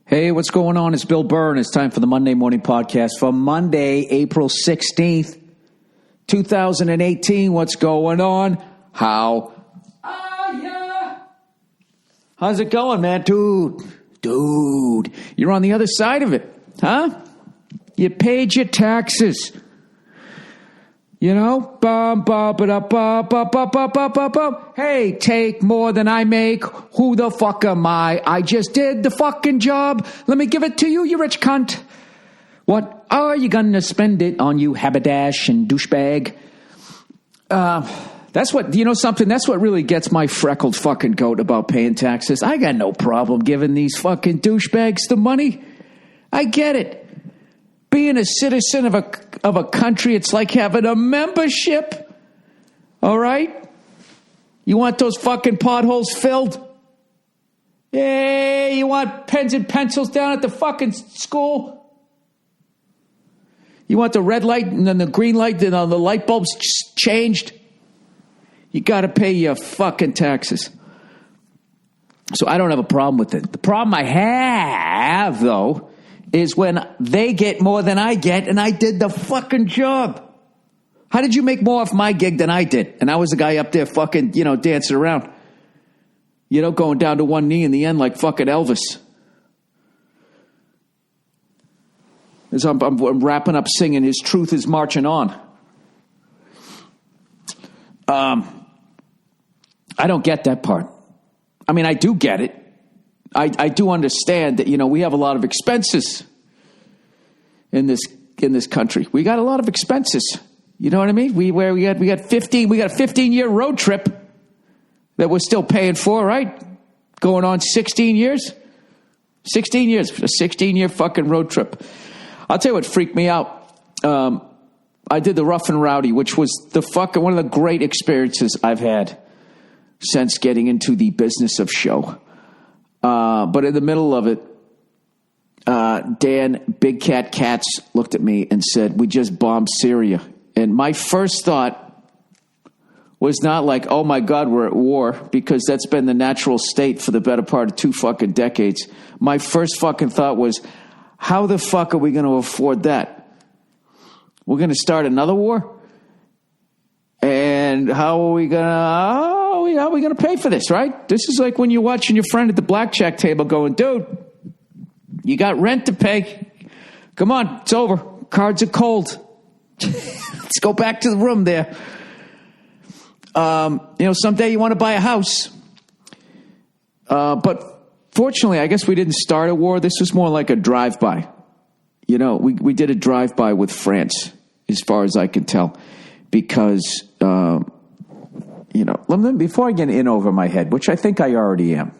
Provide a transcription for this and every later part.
Hey, what's going on? It's Bill Burr, and it's time for the Monday Morning Podcast for Monday, April 16th, 2018. What's going on? How are ya? How's it going, man? Dude, you're on the other side of it, huh? You paid your taxes. You know? Hey, take more than I make. Who the fuck am I? I just did the fucking job. Let me give it to you, you rich cunt. What are you gonna spend it on, you haberdash and douchebag? That's what, you know something? That's what really gets my freckled fucking goat about paying taxes. I got no problem giving these fucking douchebags the money. I get it. Being a citizen of a country, it's like having a membership. All right? You want those fucking potholes filled? Hey, you want pens and pencils down at the fucking school? You want the red light and then the green light and the light bulbs changed? You got to pay your fucking taxes. So I don't have a problem with it. The problem I have, though, is when they get more than I get, and I did the fucking job. How did you make more off my gig than I did? And I was the guy up there fucking, dancing around. Going down to one knee in the end like fucking Elvis. As I'm wrapping up singing, His Truth is Marching On. I don't get that part. I mean, I do get it. I do understand that, we have a lot of expenses in this country. We got a lot of expenses. You know what I mean? We got a 15-year road trip that we're still paying for, right? Going on 16 years. 16 years, a 16-year fucking road trip. I'll tell you what freaked me out. I did the Rough and Rowdy, which was one of the great experiences I've had since getting into the business of show. But in the middle of it, Dan Big Cat Katz looked at me and said, "We just bombed Syria." And my first thought was not like, "Oh my God, we're at war," because that's been the natural state for the better part of 2 fucking decades. My first fucking thought was, how the fuck are we going to afford that? We're going to start another war? And how are we going to pay for this, right? This is like when you're watching your friend at the blackjack table going, "Dude, you got rent to pay. Come on, it's over. Cards are cold. Let's go back to the room there." Someday you want to buy a house. But fortunately, I guess we didn't start a war. This was more like a drive-by. We did a drive-by with France, as far as I can tell, because... before I get in over my head, which I think I already am.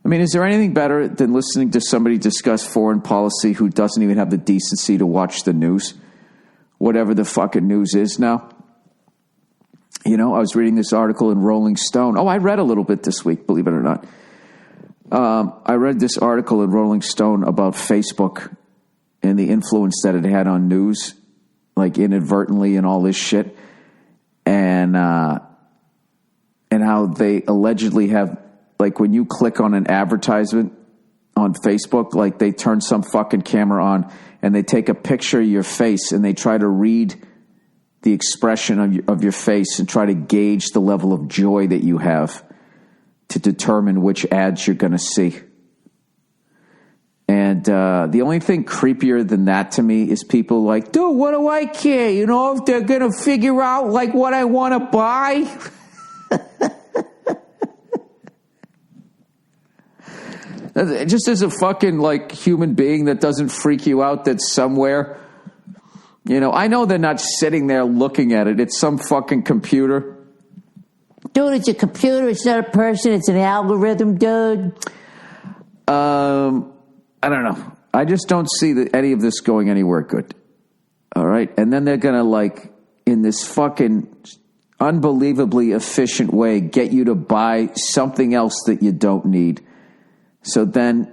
I mean, is there anything better than listening to somebody discuss foreign policy who doesn't even have the decency to watch the news? Whatever the fucking news is now. I was reading this article in Rolling Stone. Oh, I read a little bit this week, believe it or not. I read this article in Rolling Stone about Facebook and the influence that it had on news, like inadvertently and all this shit. And how they allegedly have, like, when you click on an advertisement on Facebook, like they turn some fucking camera on and they take a picture of your face and they try to read the expression of your face and try to gauge the level of joy that you have to determine which ads you're going to see. And the only thing creepier than that to me is people like, "Dude, what do I care? If they're going to figure out like what I want to buy." Just as a fucking like human being that doesn't freak you out that's somewhere. I know they're not sitting there looking at it. It's some fucking computer. Dude, it's a computer. It's not a person. It's an algorithm, dude. I don't know. I just don't see any of this going anywhere good. All right. And then they're going to, like, in this fucking unbelievably efficient way, get you to buy something else that you don't need. So then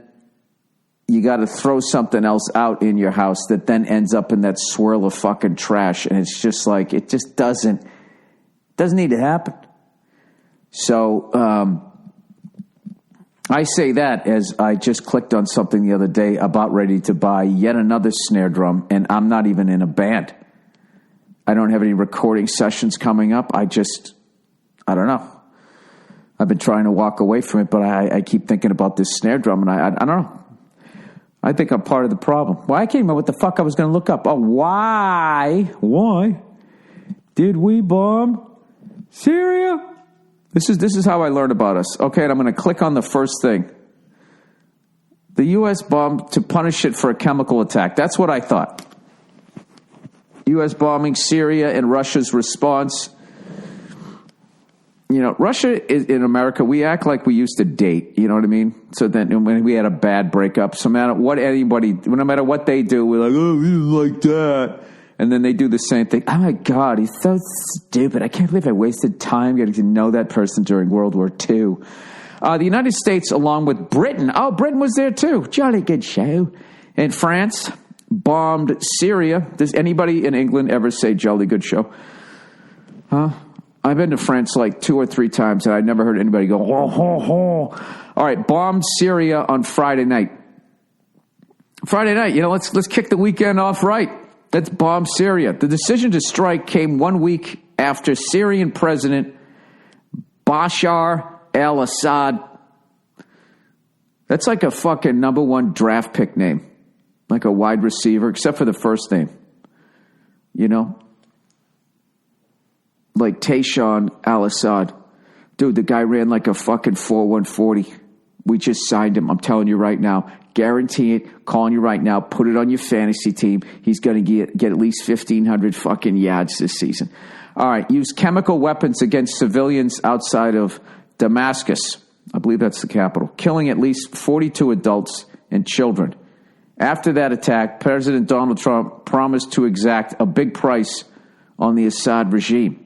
you got to throw something else out in your house that then ends up in that swirl of fucking trash. And it's just like, it just doesn't need to happen. So, I say that as I just clicked on something the other day about ready to buy yet another snare drum, and I'm not even in a band. I don't have any recording sessions coming up. I don't know. I've been trying to walk away from it, but I keep thinking about this snare drum, and I don't know. I think I'm part of the problem. Well, I can't remember what the fuck I was going to look up. Oh, why did we bomb Syria? This is how I learned about us. Okay, and I'm going to click on the first thing. The U.S. bombed to punish it for a chemical attack. That's what I thought. U.S. bombing Syria and Russia's response. You know, Russia is in America, we act like we used to date. You know what I mean? So then when we had a bad breakup, no matter what they do, we're like, oh, we didn't like that. And then they do the same thing. Oh, my God, he's so stupid. I can't believe I wasted time getting to know that person during World War II. The United States, along with Britain. Oh, Britain was there, too. Jolly good show. And France bombed Syria. Does anybody in England ever say jolly good show? Huh? I've been to France like 2 or 3 times, and I've never heard anybody go, ho, ho, ho. All right, bombed Syria on Friday night. Friday night, let's kick the weekend off right. Let's bomb Syria. The decision to strike came 1 week after Syrian President Bashar al-Assad. That's like a fucking number 1 draft pick name. Like a wide receiver, except for the first name. You know? Like Tayshaun al-Assad. Dude, the guy ran like a fucking 4.140. We just signed him. I'm telling you right now. Guarantee it. Calling you right now. Put it on your fantasy team. He's going to get at least 1,500 fucking yards this season. All right. Use chemical weapons against civilians outside of Damascus. I believe that's the capital. Killing at least 42 adults and children. After that attack, President Donald Trump promised to exact a big price on the Assad regime.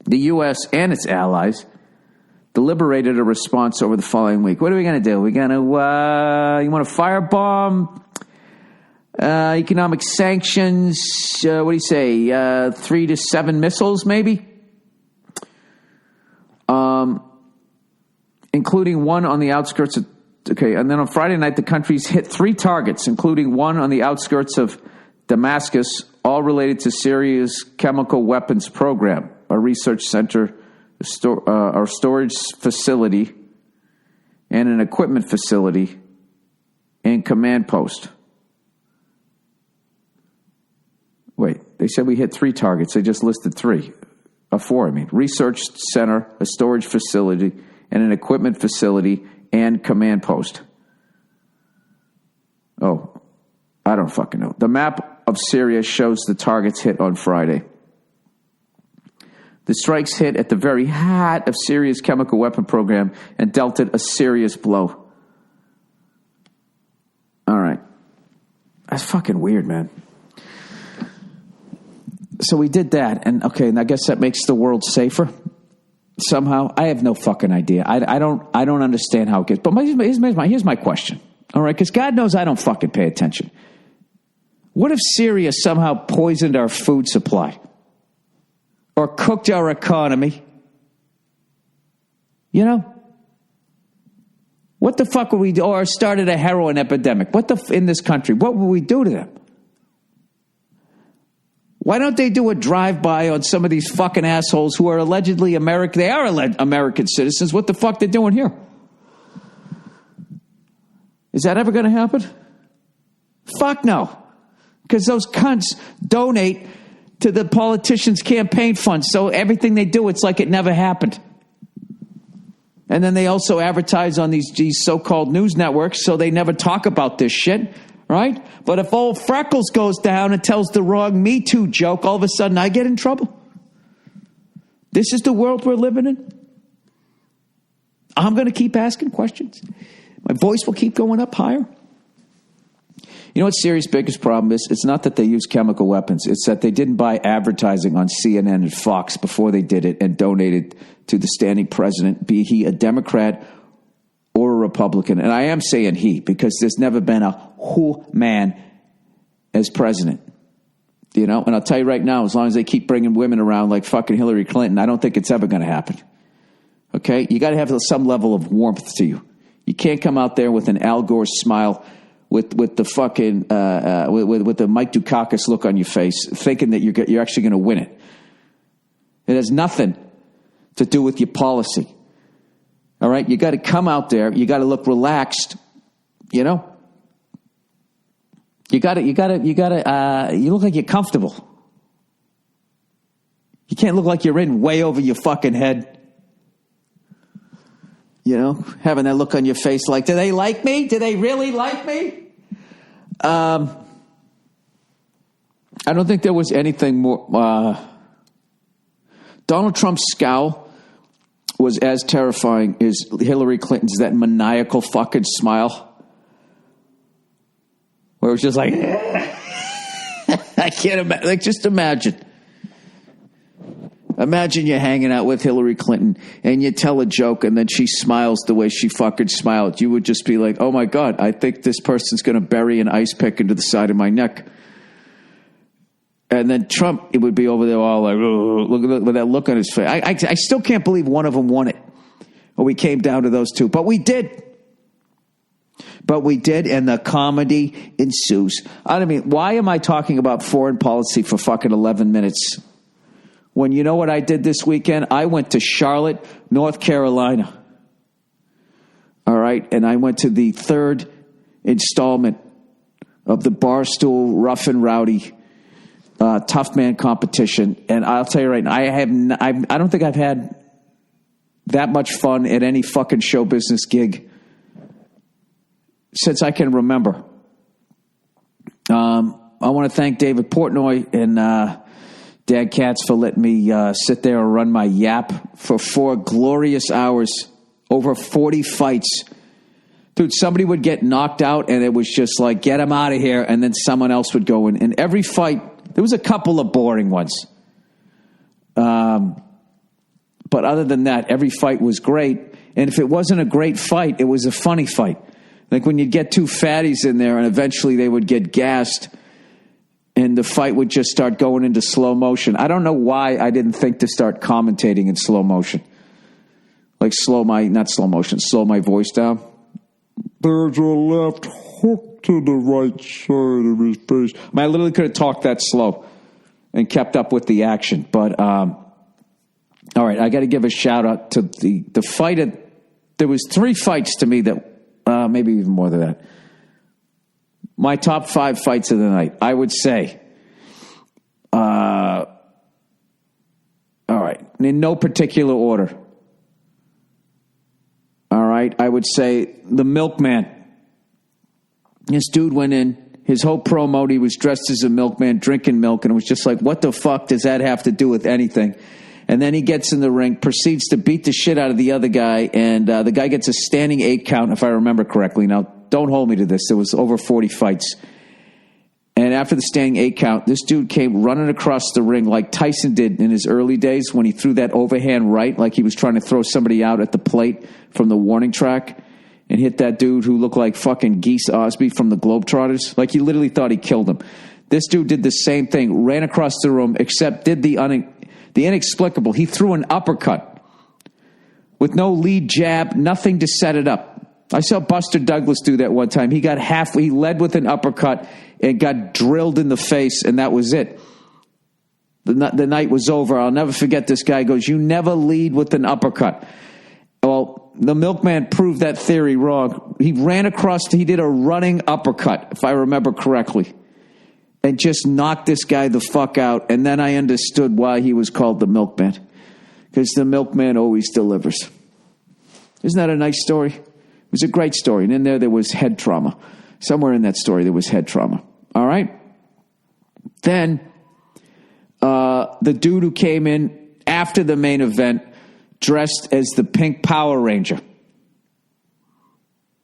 The U.S. and its allies deliberated a response over the following week. What are we going to do? We're going to, you want to firebomb? Economic sanctions? What do you say? 3 to 7 missiles, maybe? Including one on the outskirts of, okay, and then on Friday night, the countries hit 3 targets, including one on the outskirts of Damascus, all related to Syria's chemical weapons program. A research center, a storage facility, and an equipment facility and command post. Wait, they said we hit 3 targets. They just listed 3. 4, I mean. Research center, a storage facility, and an equipment facility and command post. Oh, I don't fucking know. The map of Syria shows the targets hit on Friday. The strikes hit at the very heart of Syria's chemical weapon program and dealt it a serious blow. All right. That's fucking weird, man. So we did that, and okay, and I guess that makes the world safer somehow. I have no fucking idea. I don't understand how it gets. But here's my question. All right, because God knows I don't fucking pay attention. What if Syria somehow poisoned our food supply? Or cooked our economy? You know? What the fuck would we do? Or started a heroin epidemic? In this country? What would we do to them? Why don't they do a drive-by on some of these fucking assholes who are allegedly American? They are American citizens. What the fuck they're doing here? Is that ever going to happen? Fuck no. Because those cunts donate to the politicians' campaign funds. So everything they do, it's like it never happened. And then they also advertise on these so-called news networks, so they never talk about this shit, right? But if old Freckles goes down and tells the wrong Me Too joke, all of a sudden I get in trouble. This is the world we're living in. I'm going to keep asking questions. My voice will keep going up higher. You know what Syria's biggest problem is? It's not that they use chemical weapons. It's that they didn't buy advertising on CNN and Fox before they did it and donated to the standing president, be he a Democrat or a Republican. And I am saying he, because there's never been a who man as president. You know, and I'll tell you right now, as long as they keep bringing women around like fucking Hillary Clinton, I don't think it's ever going to happen. Okay? You got to have some level of warmth to you. You can't come out there with an Al Gore smile, with the fucking with the Mike Dukakis look on your face, thinking that you're actually going to win it. It has nothing to do with your policy. All right, you got to come out there. You got to look relaxed. You know, you look like you're comfortable. You can't look like you're in way over your fucking head. You know, having that look on your face like, do they like me? Do they really like me? I don't think there was anything more. Donald Trump's scowl was as terrifying as Hillary Clinton's, that maniacal fucking smile. Where it was just like, I can't imagine. Like, just imagine. Imagine you're hanging out with Hillary Clinton and you tell a joke and then she smiles the way she fucking smiled. You would just be like, oh my God, I think this person's going to bury an ice pick into the side of my neck. And then Trump, it would be over there all like, look with that look on his face. I still can't believe one of them won it. Or we came down to those two. But we did. And the comedy ensues. I mean, why am I talking about foreign policy for fucking 11 minutes? When you know what I did this weekend? I went to Charlotte, North Carolina. All right. And I went to the third installment of the Barstool Rough and Rowdy Tough Man competition. And I'll tell you right now, I don't think I've had that much fun at any fucking show business gig since I can remember. I want to thank David Portnoy and Dan Katz for letting me sit there and run my yap for 4 glorious hours, over 40 fights. Dude, somebody would get knocked out and it was just like, get him out of here. And then someone else would go in. And every fight, there was a couple of boring ones. But other than that, every fight was great. And if it wasn't a great fight, it was a funny fight. Like when you'd get 2 fatties in there and eventually they would get gassed and the fight would just start going into slow motion. I don't know why I didn't think to start commentating in slow motion. Like slow my voice down. There's a left hook to the right side of his face. I mean, I literally could have talked that slow and kept up with the action. But, all right, I got to give a shout out to the fight. There was 3 fights to me that, maybe even more than that. My top 5 fights of the night, I would say. All right, in no particular order. All right, I would say the Milkman. This dude went in, his whole promo, he was dressed as a milkman, drinking milk, and it was just like, what the fuck does that have to do with anything? And then he gets in the ring, proceeds to beat the shit out of the other guy, and the guy gets a standing 8 count, if I remember correctly. Now, don't hold me to this. There was over 40 fights. And after the standing 8 count, this dude came running across the ring like Tyson did in his early days when he threw that overhand right, like he was trying to throw somebody out at the plate from the warning track, and hit that dude who looked like fucking Geese Osby from the Globetrotters. Like he literally thought he killed him. This dude did the same thing, ran across the room, except did the inexplicable. He threw an uppercut with no lead jab, nothing to set it up. I saw Buster Douglas do that one time. He led with an uppercut and got drilled in the face, and that was it. The night was over. I'll never forget this guy goes, you never lead with an uppercut. Well, the Milkman proved that theory wrong. He did a running uppercut, if I remember correctly, and just knocked this guy the fuck out. And then I understood why he was called the Milkman, because the Milkman always delivers. Isn't that a nice story? It was a great story. And in there was head trauma. Somewhere in that story, there was head trauma. All right? Then, the dude who came in after the main event dressed as the Pink Power Ranger.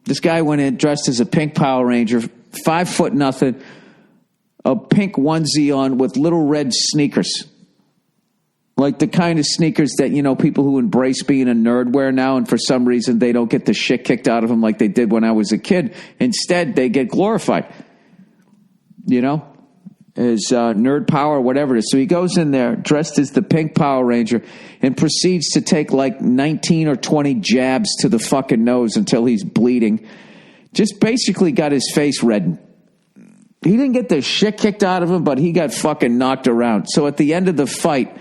This guy went in dressed as a Pink Power Ranger, 5'0", a pink onesie on with little red sneakers. Like the kind of sneakers that, people who embrace being a nerd wear now, and for some reason they don't get the shit kicked out of them like they did when I was a kid. Instead, they get glorified. And his nerd power, whatever it is. So he goes in there dressed as the Pink Power Ranger and proceeds to take like 19 or 20 jabs to the fucking nose until he's bleeding. Just basically got his face reddened. He didn't get the shit kicked out of him, but he got fucking knocked around. So at the end of the fight,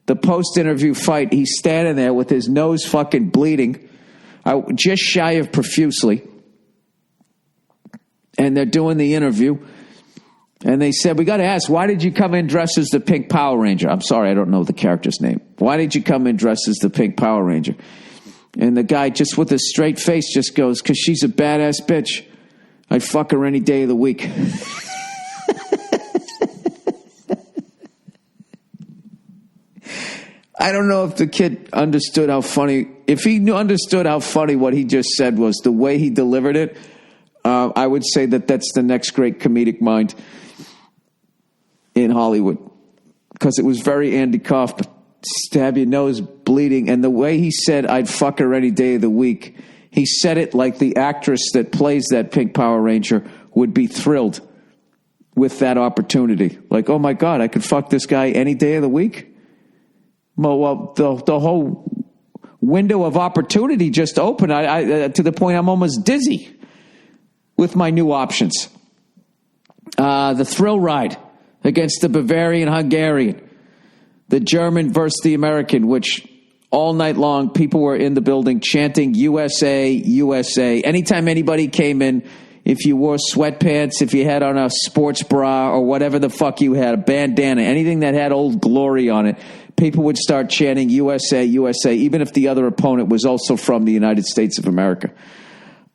the post-interview fight, he's standing there with his nose fucking bleeding, just shy of profusely. And they're doing the interview. And they said, we got to ask, why did you come in dressed as the Pink Power Ranger? I'm sorry, I don't know the character's name. Why did you come in dressed as the Pink Power Ranger? And the guy, just with a straight face, just goes, because she's a badass bitch. I'd fuck her any day of the week. I don't know if the kid understood how funny. If he understood how funny what he just said was, the way he delivered it, I would say that that's the next great comedic mind in Hollywood. Because it was very Andy Kaufman. Stab your nose, bleeding. And the way he said, I'd fuck her any day of the week, he said it like the actress that plays that Pink Power Ranger would be thrilled with that opportunity. Like, oh my God, I could fuck this guy any day of the week? Well, the whole window of opportunity just opened. I to the point I'm almost dizzy with my new options. The thrill ride against the Bavarian Hungarian, the German versus the American, which all night long people were in the building chanting USA, USA. Anytime anybody came in, if you wore sweatpants, if you had on a sports bra or whatever the fuck you had, a bandana, anything that had Old Glory on it, people would start chanting USA, USA, even if the other opponent was also from the United States of America.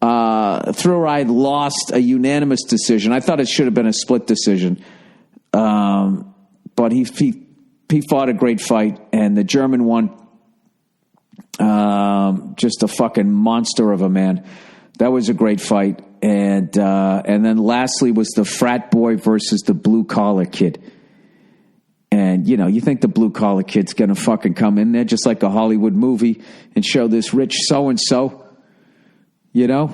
Thrill Ride lost a unanimous decision. I thought it should have been a split decision. But he fought a great fight, and the German won. Just a fucking monster of a man. That was a great fight. And then lastly was the frat boy versus the blue collar kid. And, you know, you think the blue collar kid's going to fucking come in there just like a Hollywood movie and show this rich so-and-so, you know,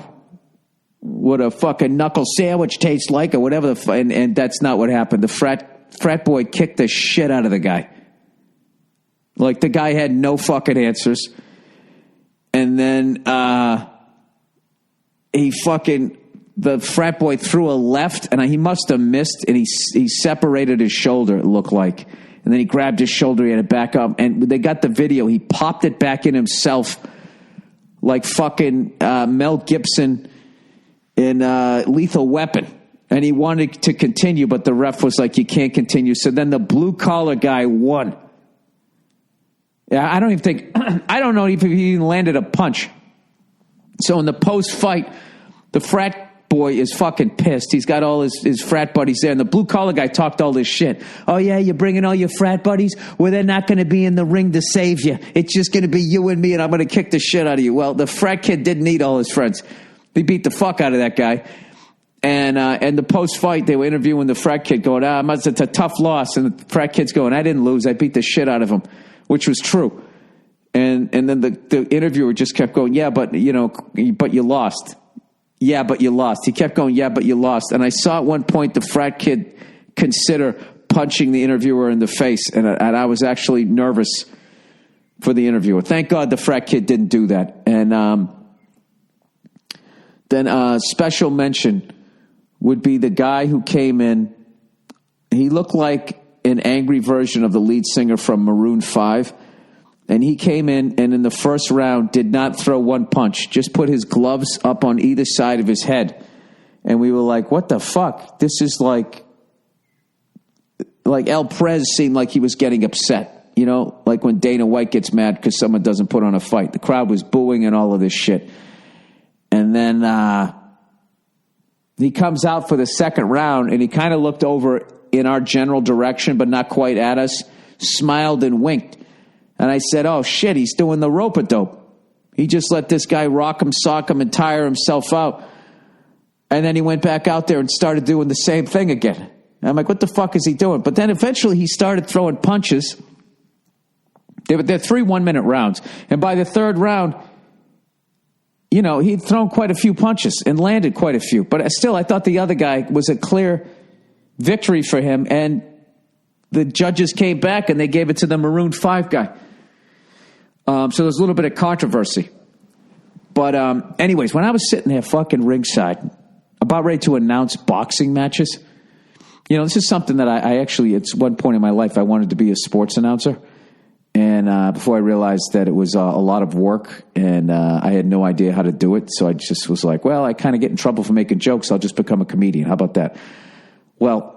what a fucking knuckle sandwich tastes like or whatever. And that's not what happened. The frat boy kicked the shit out of the guy. Like, the guy had no fucking answers. And then the frat boy threw a left, and he must have missed, and he separated his shoulder, it looked like. And then he grabbed his shoulder, he had it back up, and they got the video. He popped it back in himself like fucking Mel Gibson in Lethal Weapon. And he wanted to continue, but the ref was like, you can't continue. So then the blue-collar guy won. Yeah, I don't know if he even landed a punch. So in the post-fight, the frat boy is fucking pissed. He's got all his frat buddies there, and the blue-collar guy talked all this shit. Oh, yeah, you're bringing all your frat buddies? Well, they're not going to be in the ring to save you. It's just going to be you and me, and I'm going to kick the shit out of you. Well, the frat kid didn't need all his friends. He beat the fuck out of that guy. And the post-fight, they were interviewing the frat kid going, it's a tough loss. And the frat kid's going, I didn't lose. I beat the shit out of him, which was true. And then the interviewer just kept going, yeah, but you lost. Yeah, but you lost. He kept going, yeah, but you lost. And I saw at one point the frat kid consider punching the interviewer in the face. And I was actually nervous for the interviewer. Thank God the frat kid didn't do that. And then special mention would be the guy who came in. He looked like an angry version of the lead singer from Maroon 5. And he came in and in the first round did not throw one punch, just put his gloves up on either side of his head. And we were like, what the fuck? This is like El Prez seemed like he was getting upset, you know, like when Dana White gets mad because someone doesn't put on a fight. The crowd was booing and all of this shit. And then he comes out for the second round and he kind of looked over in our general direction, but not quite at us, smiled and winked. And I said, oh, shit, he's doing the rope-a-dope. He just let this guy rock him, sock him, and tire himself out. And then he went back out there and started doing the same thing again. And I'm like, what the fuck is he doing? But then eventually he started throwing punches. They're 3 1-minute rounds. And by the third round, you know, he'd thrown quite a few punches and landed quite a few. But still, I thought the other guy was a clear victory for him, and the judges came back and they gave it to the Maroon 5 guy. So there's a little bit of controversy. But anyways, when I was sitting there fucking ringside, about ready to announce boxing matches, this is something that I actually, it's one point in my life, I wanted to be a sports announcer. And before I realized that it was a lot of work and I had no idea how to do it. So I just was like, well, I kind of get in trouble for making jokes. I'll just become a comedian. How about that? Well,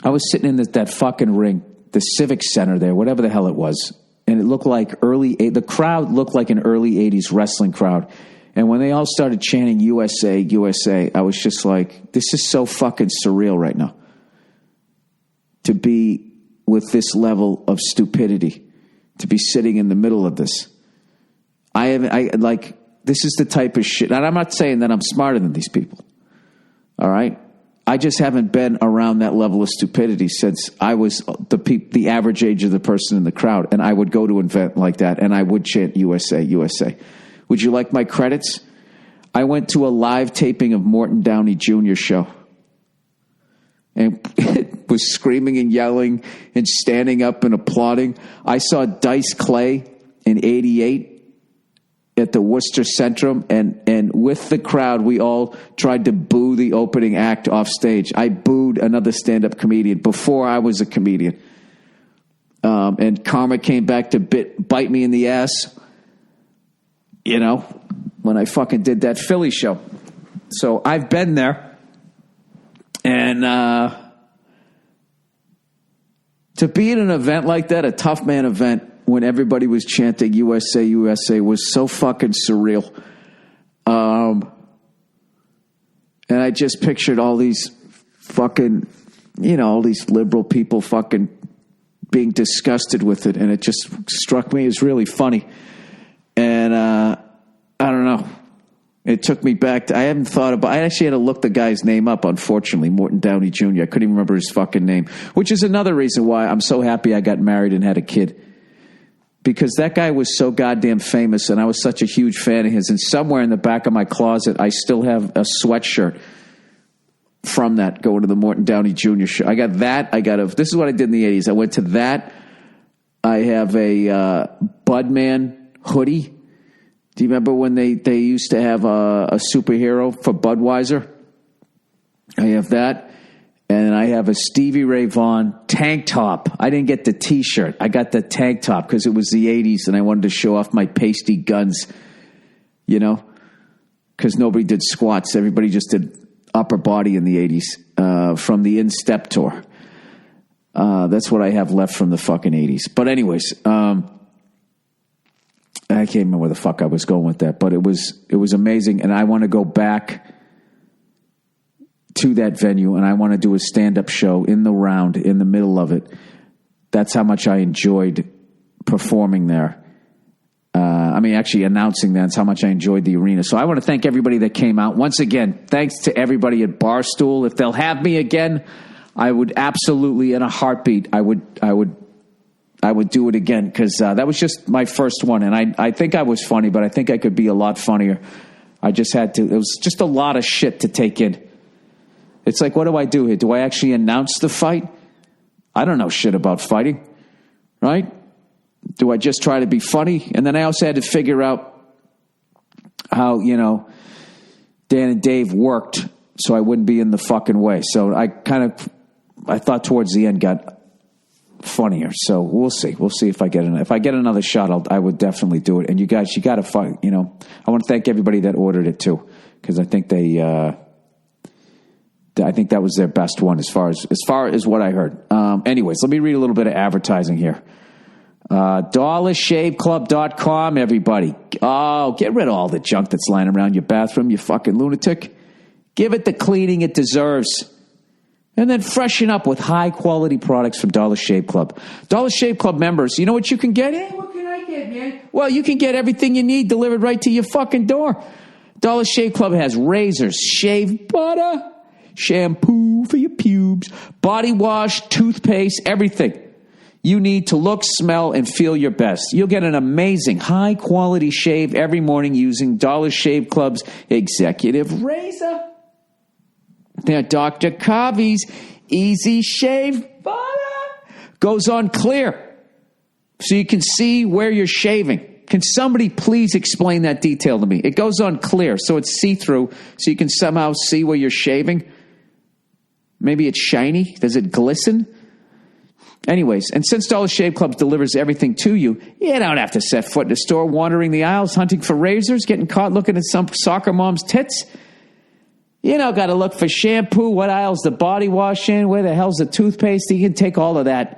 I was sitting in that fucking ring, the Civic Center there, whatever the hell it was. And it looked like the crowd looked like an early 80s wrestling crowd. And when they all started chanting USA, USA, I was just like, this is so fucking surreal right now. To be with this level of stupidity, to be sitting in the middle of this. This is the type of shit. And I'm not saying that I'm smarter than these people. All right? I just haven't been around that level of stupidity since I was the average age of the person in the crowd. And I would go to an event like that and I would chant USA, USA. Would you like my credits? I went to a live taping of Morton Downey Jr. show. And was screaming and yelling and standing up and applauding. I saw Dice Clay in 88 at the Worcester Centrum, and with the crowd, we all tried to boo the opening act off stage. I booed another stand-up comedian before I was a comedian. And karma came back to bite me in the ass, when I fucking did that Philly show. So I've been there. And to be at an event like that, a tough man event, when everybody was chanting USA, USA, was so fucking surreal. And I just pictured all these fucking, all these liberal people fucking being disgusted with it. And it just struck me as really funny. And I don't know. It took me back to, I actually had to look the guy's name up, unfortunately, Morton Downey Jr. I couldn't even remember his fucking name, which is another reason why I'm so happy I got married and had a kid. Because that guy was so goddamn famous and I was such a huge fan of his. And somewhere in the back of my closet, I still have a sweatshirt from that going to the Morton Downey Jr. show. I got that. This is what I did in the 80s. I went to that. I have a Budman hoodie. Do you remember when they used to have a superhero for Budweiser? I have that. And I have a Stevie Ray Vaughan tank top. I didn't get the T-shirt. I got the tank top because it was the 80s and I wanted to show off my pasty guns, because nobody did squats. Everybody just did upper body in the 80s from the In-Step tour. That's what I have left from the fucking 80s. But anyways, I can't remember where the fuck I was going with that, but it was amazing, and I want to go back to that venue, and I want to do a stand-up show in the round, in the middle of it. That's how much I enjoyed performing there. Actually announcing that. That's how much I enjoyed the arena. So I want to thank everybody that came out. Once again, thanks to everybody at Barstool. If they'll have me again, I would absolutely, in a heartbeat, I would do it again, because that was just my first one. And I think I was funny, but I think I could be a lot funnier. I just had to. It was just a lot of shit to take in. It's like, what do I do here? Do I actually announce the fight? I don't know shit about fighting, right? Do I just try to be funny? And then I also had to figure out how, Dan and Dave worked so I wouldn't be in the fucking way. So I thought towards the end got funnier. So we'll see. We'll see if I get another shot. I would definitely do it. And you guys, you got to fight. I want to thank everybody that ordered it too, because I think I think that was their best one as far as what I heard. Anyways, let me read a little bit of advertising here. DollarShaveClub.com, everybody. Oh, get rid of all the junk that's lying around your bathroom, you fucking lunatic. Give it the cleaning it deserves. And then freshen up with high-quality products from Dollar Shave Club. Dollar Shave Club members, you know what you can get? Hey, what can I get, man? Well, you can get everything you need delivered right to your fucking door. Dollar Shave Club has razors, shave butter, shampoo for your pubes, body wash, toothpaste, everything you need to look, smell, and feel your best. You'll get an amazing, high-quality shave every morning using Dollar Shave Club's executive razor. They're Dr. Kavi's Easy Shave Butter. Goes on clear, so you can see where you're shaving. Can somebody please explain that detail to me? It goes on clear, so it's see-through, so you can somehow see where you're shaving. Maybe it's shiny. Does it glisten? Anyways, and since Dollar Shave Club delivers everything to you, you don't have to set foot in a store, wandering the aisles, hunting for razors, getting caught looking at some soccer mom's tits. You don't got to look for shampoo, what aisle's the body wash in, where the hell's the toothpaste. You can take all of that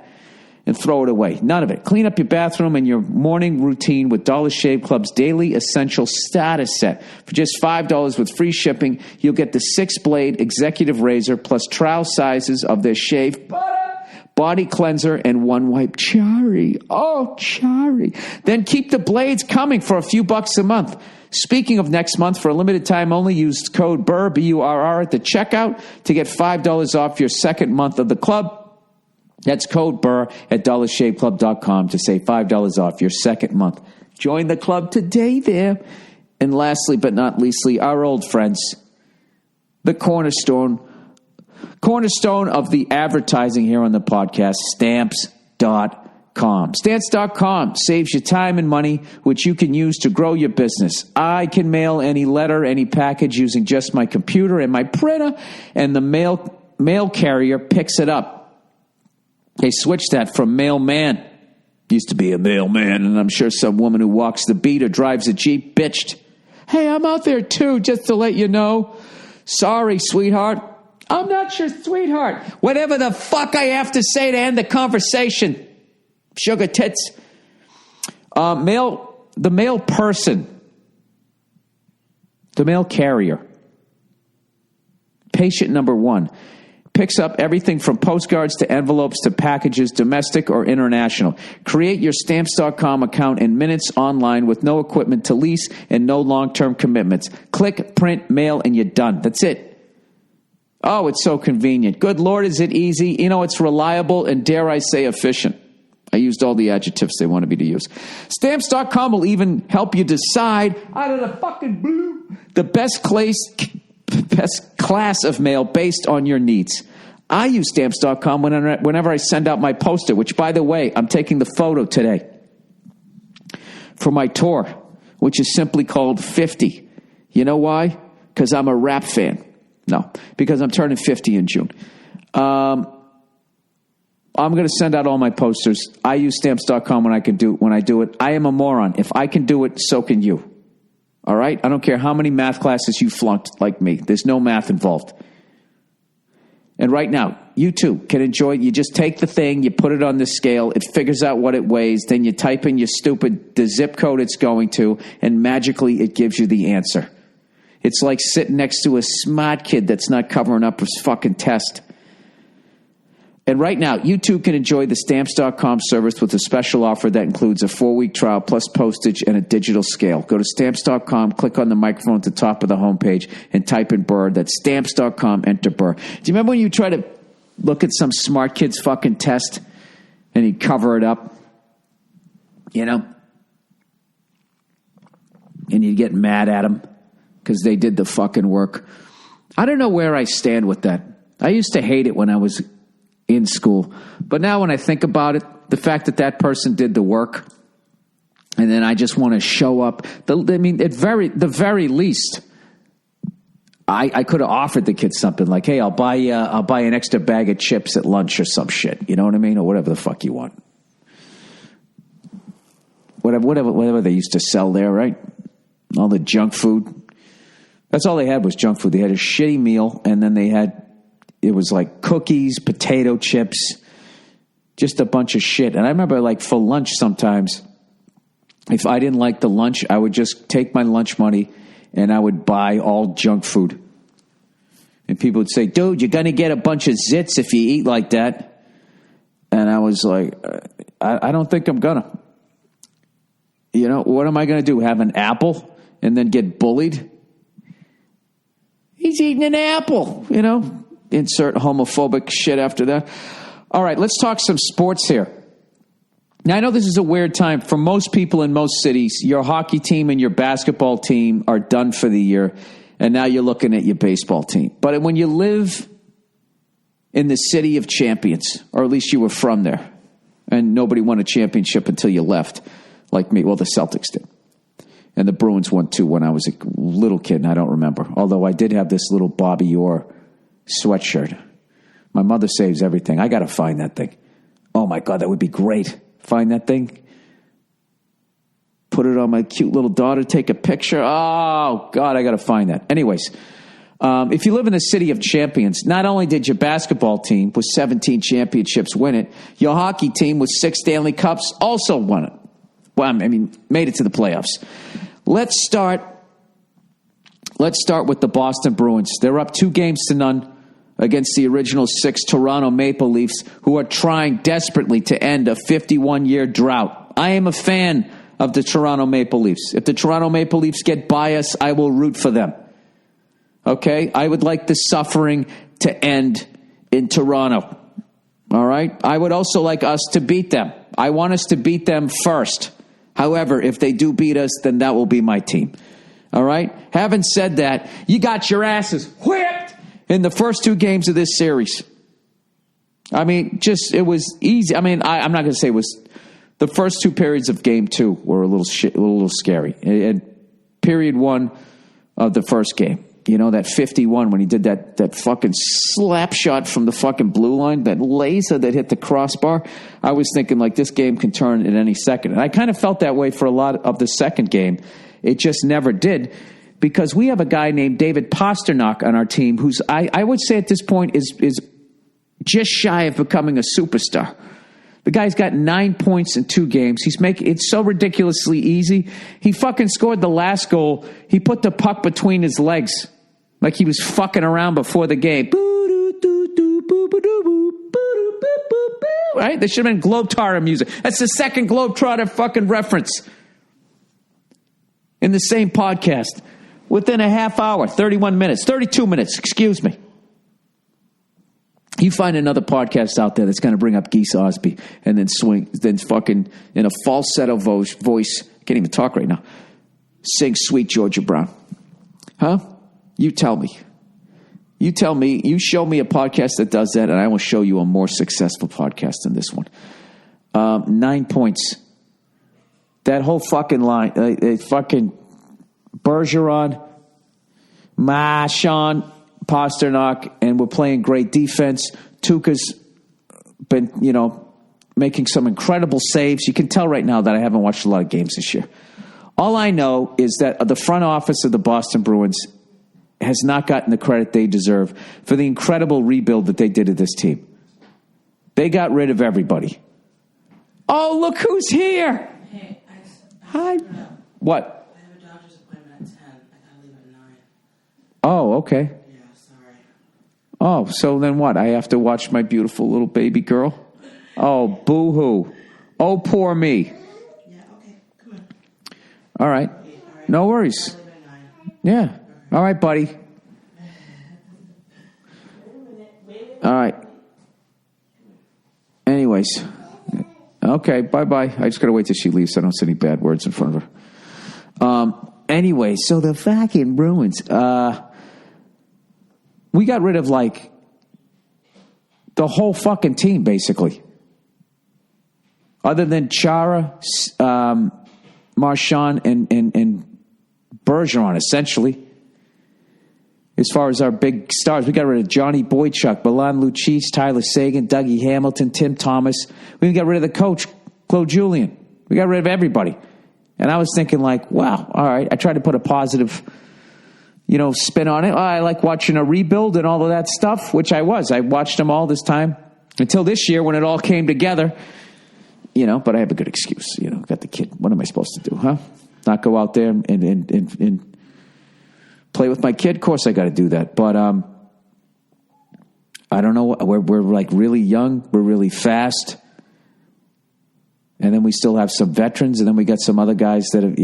and throw it away. None of it. Clean up your bathroom and your morning routine with Dollar Shave Club's Daily Essential Status Set. For just $5 with free shipping, you'll get the 6-blade executive razor plus trial sizes of their shave butter, body cleanser, and 1-wipe chari. Oh, chari. Then keep the blades coming for a few bucks a month. Speaking of next month, for a limited time only, use code Burr, B-U-R-R, at the checkout to get $5 off your second month of the club. That's code Burr at dollarshaveclub.com to save $5 off your second month. Join the club today there. And lastly, but not leastly, our old friends, the cornerstone of the advertising here on the podcast, Stamps.com. Stamps.com saves you time and money, which you can use to grow your business. I can mail any letter, any package using just my computer and my printer, and the mail carrier picks it up. They switched that from mailman. Used to be a mailman, and I'm sure some woman who walks the beat or drives a Jeep bitched. Hey, I'm out there too, just to let you know. Sorry, sweetheart. I'm not your sweetheart. Whatever the fuck I have to say to end the conversation. Sugar tits. The mail person. The mail carrier. Patient number 1. Picks up everything from postcards to envelopes to packages, domestic or international. Create your Stamps.com account in minutes online with no equipment to lease and no long-term commitments. Click, print, mail, and you're done. That's it. Oh, it's so convenient. Good Lord, is it easy? You know, it's reliable and, dare I say, efficient. I used all the adjectives they wanted me to use. Stamps.com will even help you decide, out of the fucking blue, the best class of mail based on your needs. I use Stamps.com whenever I send out my poster, which, by the way, I'm taking the photo today for my tour, which is simply called 50. You know why? Because I'm a rap fan. No, because I'm turning 50 in June. I'm going to send out all my posters. I use Stamps.com when I do it. I am a moron. If I can do it, so can you. All right? I don't care how many math classes you flunked like me. There's no math involved. And right now, you too can enjoy it. You just take the thing, you put it on the scale, it figures out what it weighs, then you type in the zip code it's going to, and magically it gives you the answer. It's like sitting next to a smart kid that's not covering up his fucking test. And right now, you too can enjoy the Stamps.com service with a special offer that includes a 4-week trial plus postage and a digital scale. Go to Stamps.com, click on the microphone at the top of the homepage, and type in Burr. That's Stamps.com, enter Burr. Do you remember when you try to look at some smart kid's fucking test and he'd cover it up? You know? And you'd get mad at him because they did the fucking work. I don't know where I stand with that. I used to hate it when I was in school. But now when I think about it, the fact that person did the work, and then I just want to show up. At the very least, I could have offered the kids something like, "Hey, I'll buy an extra bag of chips at lunch or some shit." You know what I mean, or whatever the fuck you want. Whatever they used to sell there, right? All the junk food. That's all they had was junk food. They had a shitty meal, and then it was like cookies, potato chips, just a bunch of shit. And I remember, like, for lunch sometimes, if I didn't like the lunch, I would just take my lunch money and I would buy all junk food. And people would say, "Dude, you're going to get a bunch of zits if you eat like that." And I was like, I don't think I'm going to. You know, what am I going to do? Have an apple and then get bullied? He's eating an apple, you know. Insert homophobic shit after that. All right, let's talk some sports here. Now, I know this is a weird time. For most people in most cities, your hockey team and your basketball team are done for the year. And now you're looking at your baseball team. But when you live in the city of champions, or at least you were from there, and nobody won a championship until you left, like me. Well, the Celtics did. And the Bruins won too when I was a little kid, and I don't remember. Although I did have this little Bobby Orr sweatshirt. My mother saves everything. I got to find that thing. Oh, my God, that would be great. Find that thing. Put it on my cute little daughter, take a picture. Oh, God, I got to find that. Anyways, if you live in the city of champions, not only did your basketball team with 17 championships win it, your hockey team with 6 Stanley Cups also won it. Well, I mean, made it to the playoffs. Let's start with the Boston Bruins. They're up 2-0 against the original 6 Toronto Maple Leafs, who are trying desperately to end a 51-year drought. I am a fan of the Toronto Maple Leafs. If the Toronto Maple Leafs get by us, I will root for them. Okay? I would like the suffering to end in Toronto. All right? I would also like us to beat them. I want us to beat them first. However, if they do beat us, then that will be my team. All right? Having said that, you got your asses whipped in the first 2 games of this series. I mean, it was easy. I mean, I'm not going to say it was. The first 2 periods of game 2 were a little scary. And period 1 of the first game, you know, that 51 when he did that fucking slap shot from the fucking blue line, that laser that hit the crossbar. I was thinking, like, this game can turn at any second. And I kind of felt that way for a lot of the second game. It just never did, because we have a guy named David Pastrnak on our team who's, I would say at this point, is just shy of becoming a superstar. The guy's got 9 points in 2 games. He's making it so ridiculously easy. He fucking scored the last goal. He put the puck between his legs like he was fucking around before the game. Right? There should have been Globetrotter music. That's the second Globetrotter fucking reference in the same podcast. Within a half hour, 32 minutes, excuse me. You find another podcast out there that's going to bring up Geese Osby and then fucking in a falsetto voice, can't even talk right now, sing Sweet Georgia Brown. Huh? You tell me. You tell me, you show me a podcast that does that, and I will show you a more successful podcast than this one. 9 points. That whole fucking line, fucking Bergeron, Marchand, Pastrnak, and we're playing great defense. Tuukka's been, making some incredible saves. You can tell right now that I haven't watched a lot of games this year. All I know is that the front office of the Boston Bruins has not gotten the credit they deserve for the incredible rebuild that they did of this team. They got rid of everybody. Oh, look who's here. Hey, Hi. What? I have a doctor's appointment at 10. I gotta leave at 9. Oh, okay. Yeah, sorry. Oh, so then what? I have to watch my beautiful little baby girl? Oh, boo-hoo. Oh, poor me. Yeah, okay. Come on. All right. No worries. I leave at 9. Yeah. All right, buddy. All right. Anyways. Okay, bye-bye. I just got to wait till she leaves so I don't say any bad words in front of her. Anyway, so the fucking Bruins. We got rid of, like, the whole fucking team, basically. Other than Chara, Marchand, and Bergeron, essentially. As far as our big stars, we got rid of Johnny Boychuk, Milan Lucic, Tyler Seguin, Dougie Hamilton, Tim Thomas. We got rid of the coach, Claude Julien. We got rid of everybody. And I was thinking, like, wow, all right. I tried to put a positive, spin on it. Oh, I like watching a rebuild and all of that stuff, which I was. I watched them all this time until this year when it all came together. But I have a good excuse. Got the kid. What am I supposed to do, huh? Not go out there and play with my kid? Of course I got to do that. But I don't know. We're like really young. We're really fast. And then we still have some veterans. And then we got some other guys that have,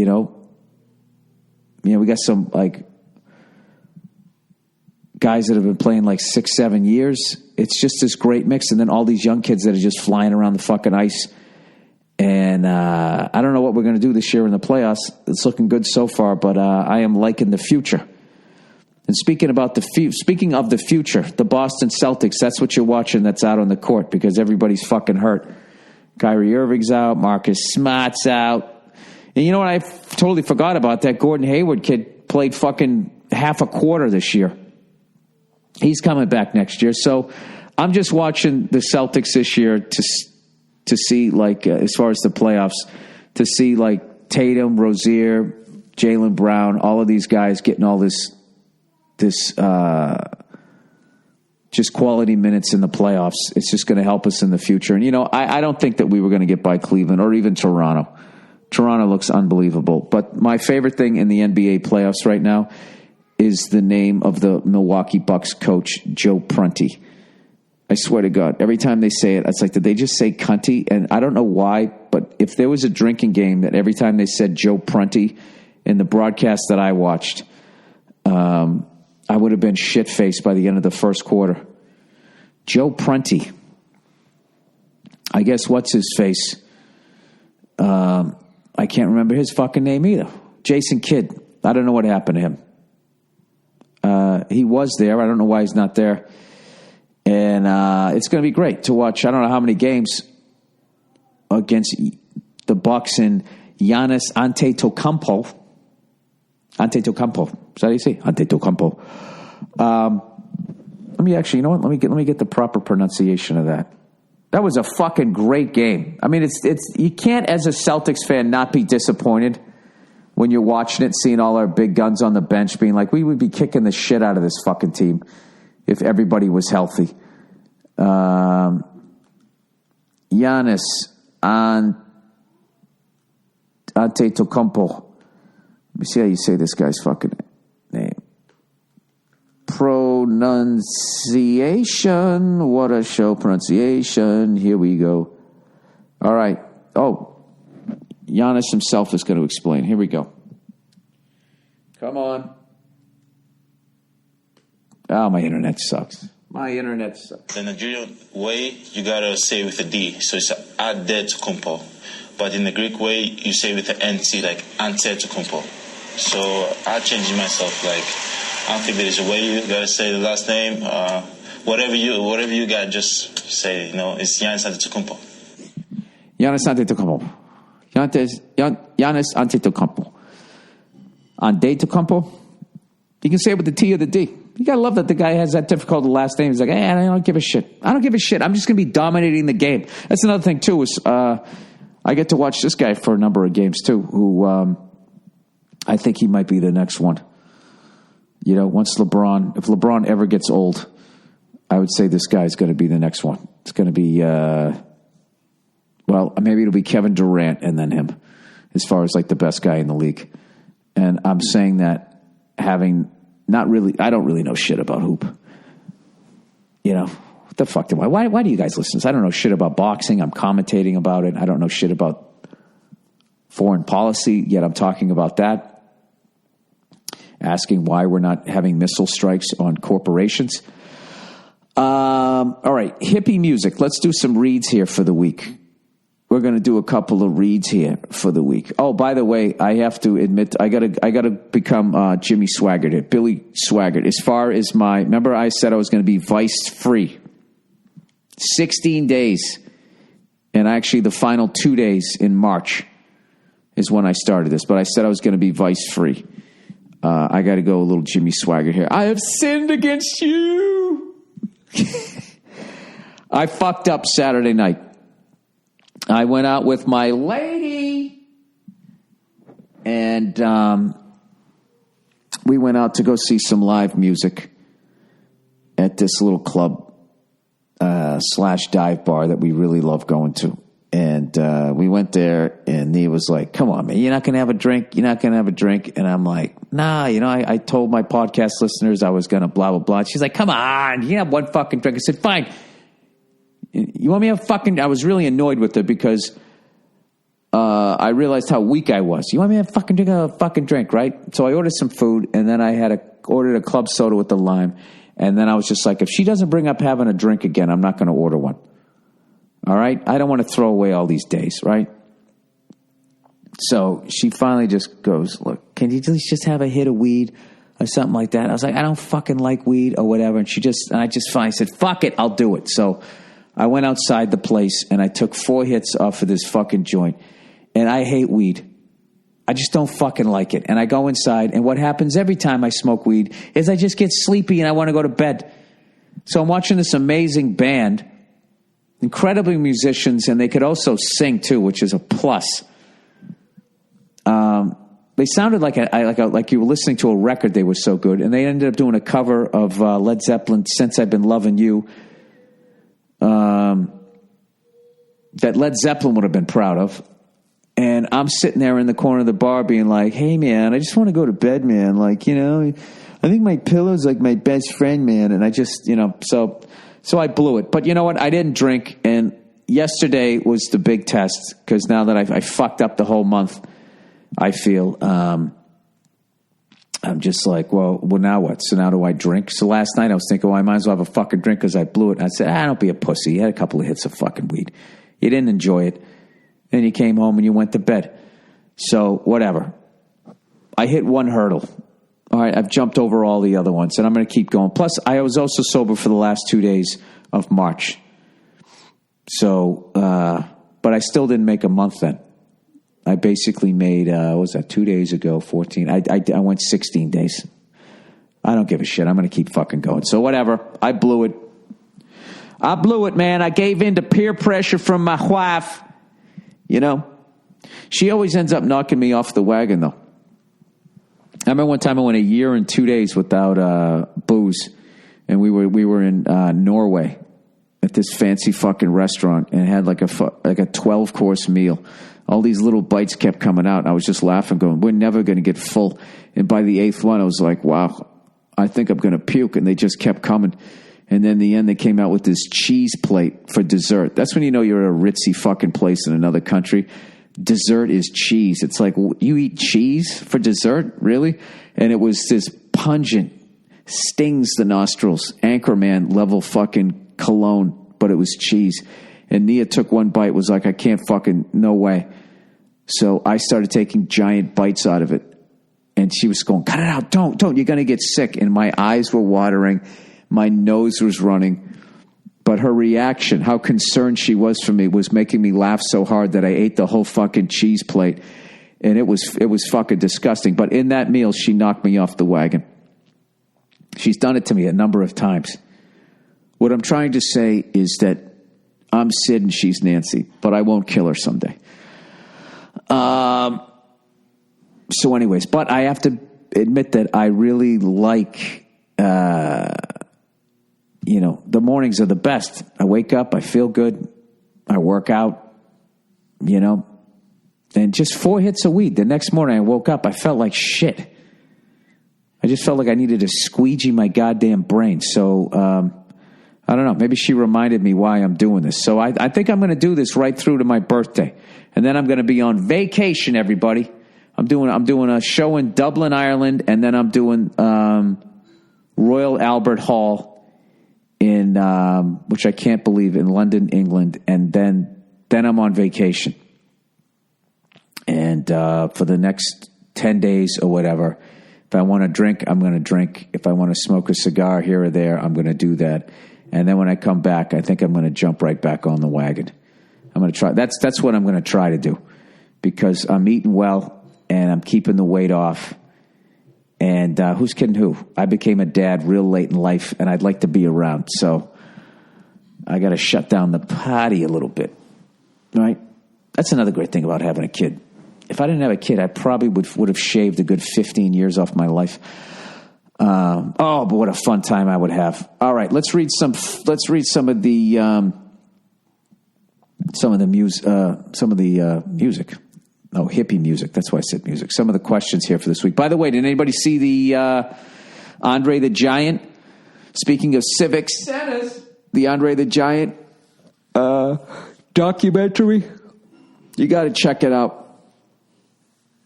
we got some like guys that have been playing like 6-7 years. It's just this great mix. And then all these young kids that are just flying around the fucking ice. And I don't know what we're going to do this year in the playoffs. It's looking good so far, but I am liking the future. And speaking of the future, the Boston Celtics, that's what you're watching that's out on the court because everybody's fucking hurt. Kyrie Irving's out. Marcus Smart's out. And you know what? I totally forgot about that. Gordon Hayward kid played fucking half a quarter this year. He's coming back next year. So I'm just watching the Celtics this year to see, like, as far as the playoffs, to see, like, Tatum, Rozier, Jaylen Brown, all of these guys getting all this just quality minutes in the playoffs. It's just going to help us in the future. And, you know, I don't think that we were going to get by Cleveland or even Toronto. Toronto looks unbelievable. But my favorite thing in the NBA playoffs right now is the name of the Milwaukee Bucks coach, Joe Prunty. I swear to God, every time they say it, it's like, did they just say cunty? And I don't know why, but if there was a drinking game that every time they said Joe Prunty in the broadcast that I watched, I would have been shit-faced by the end of the first quarter. Joe Prunty. I guess what's his face? I can't remember his fucking name either. Jason Kidd. I don't know what happened to him. He was there. I don't know why he's not there. And it's going to be great to watch. I don't know how many games against the Bucks and Giannis Antetokounmpo. Antetokounmpo. Is that how you say? Antetokounmpo. Let me actually, you know what? Let me get the proper pronunciation of that. That was a fucking great game. I mean, it's you can't, as a Celtics fan, not be disappointed when you're watching it, seeing all our big guns on the bench, being like, we would be kicking the shit out of this fucking team if everybody was healthy. Giannis Antetokounmpo. Let me see how you say this guy's fucking name. Pronunciation. What a show. Pronunciation. Here we go. All right. Oh, Giannis himself is going to explain. Here we go. Come on. Oh, my internet sucks. The Nigerian way, you gotta say with a D, so it's Antetokounmpo. But in the Greek way, you say with an NT, like Antetokounmpo. So I changed myself. Like, I don't think there is a way you gotta say the last name. Whatever you got, just say. You know, it's Giannis Antetokounmpo. Giannis Antetokounmpo. Giannis Antetokounmpo. Antetokounmpo. You can say it with the T or the D. You gotta love that the guy has that difficult last name. He's like, hey, I don't give a shit. I'm just gonna be dominating the game. That's another thing too. Is I get to watch this guy for a number of games too. Who I think he might be the next one. You know, if LeBron ever gets old, I would say this guy is going to be the next one. It's going to be, maybe it'll be Kevin Durant and then him, as far as like the best guy in the league. And I'm saying that having I don't really know shit about hoop. You know, what the fuck do I? Why do you guys listen to this? I don't know shit about boxing. I'm commentating about it. I don't know shit about foreign policy, yet I'm talking about that. Asking why we're not having missile strikes on corporations. All right, hippie music. Let's do some reads here for the week. We're going to do a couple of reads here for the week. Oh, by the way, I have to admit, I gotta become Jimmy Swaggart here, Billy Swaggart. As far as remember I said I was going to be vice free. 16 days, and actually the final 2 days in March is when I started this. But I said I was going to be vice free. I got to go a little Jimmy Swaggart here. I have sinned against you. I fucked up Saturday night. I went out with my lady, and we went out to go see some live music at this little club / dive bar that we really love going to. And we went there, and he was like, come on, man, you're not going to have a drink? You're not going to have a drink? And I'm like, nah, you know, I told my podcast listeners I was going to blah, blah, blah. She's like, come on, you can have one fucking drink. I said, fine. You want me to have fucking... I was really annoyed with her because I realized how weak I was. You want me to have fucking drink? A fucking drink, right? So I ordered some food, and then I ordered a club soda with the lime. And then I was just like, if she doesn't bring up having a drink again, I'm not going to order one. All right? I don't want to throw away all these days, right? So she finally just goes, look, can you just have a hit of weed? or something like that. I was like, I don't fucking like weed or whatever. And I said, fuck it, I'll do it. So I went outside the place and I took 4 hits off of this fucking joint. And I hate weed. I just don't fucking like it. And I go inside, and what happens every time I smoke weed is I just get sleepy and I want to go to bed. So I'm watching this amazing band, incredibly musicians, and they could also sing too, which is a plus. They sounded like you were listening to a record. They were so good, and they ended up doing a cover of Led Zeppelin, "Since I've Been Loving You." That Led Zeppelin would have been proud of. And I'm sitting there in the corner of the bar being like, hey, man, I just want to go to bed, man. Like, I think my pillow's like my best friend, man. And I just, so I blew it. But you know what? I didn't drink. And yesterday was the big test because now that I fucked up the whole month, I feel I'm just like, well, now what? So now do I drink? So last night I was thinking, well, I might as well have a fucking drink because I blew it. And I said, don't be a pussy. You had a couple of hits of fucking weed. You didn't enjoy it. And you came home and you went to bed. So whatever. I hit one hurdle. All right, I've jumped over all the other ones, and I'm going to keep going. Plus, I was also sober for the last 2 days of March. So, but I still didn't make a month then. I basically made, what was that, 2 days ago, 14. I went 16 days. I don't give a shit. I'm going to keep fucking going. So whatever. I blew it. Man. I gave in to peer pressure from my wife. She always ends up knocking me off the wagon, though. I remember one time I went a year and 2 days without booze, and we were in Norway at this fancy fucking restaurant, and it had like a 12-course meal. All these little bites kept coming out, and I was just laughing, going, we're never going to get full. And by the 8th one, I was like, wow, I think I'm going to puke, and they just kept coming. And then in the end, they came out with this cheese plate for dessert. That's when you know you're at a ritzy fucking place in another country. Dessert is cheese. It's like, you eat cheese for dessert? Really? And it was this pungent, stings the nostrils, Anchorman level fucking cologne, but it was cheese. And Nia took one bite, was like, I can't fucking, no way. So I started taking giant bites out of it. And she was going, cut it out, don't, you're going to get sick. And my eyes were watering. My nose was running, but her reaction, how concerned she was for me, was making me laugh so hard that I ate the whole fucking cheese plate, and it was fucking disgusting. But in that meal, she knocked me off the wagon. She's done it to me a number of times. What I'm trying to say is that I'm Sid and she's Nancy, but I won't kill her someday. So anyways, but I have to admit that I really like... the mornings are the best. I wake up, I feel good, I work out, and just 4 hits of weed. The next morning I woke up, I felt like shit. I just felt like I needed to squeegee my goddamn brain. So, I don't know, maybe she reminded me why I'm doing this. So I think I'm going to do this right through to my birthday. And then I'm going to be on vacation, everybody. I'm doing a show in Dublin, Ireland, and then I'm doing Royal Albert Hall in which I can't believe, in London, England, and then I'm on vacation. And for the next 10 days or whatever, if I want to drink, I'm going to drink. If I want to smoke a cigar here or there, I'm going to do that. And then when I come back, I think I'm going to jump right back on the wagon. I'm going to try. That's what I'm going to try to do, because I'm eating well and I'm keeping the weight off. And who's kidding who? I became a dad real late in life, and I'd like to be around. So I got to shut down the party a little bit, right? That's another great thing about having a kid. If I didn't have a kid, I probably would have shaved a good 15 years off my life. But what a fun time I would have. All right, let's read some of the music. Oh, hippie music. That's why I said music. Some of the questions here for this week. By the way, did anybody see the Andre the Giant? Speaking of civics, the Andre the Giant documentary. You got to check it out.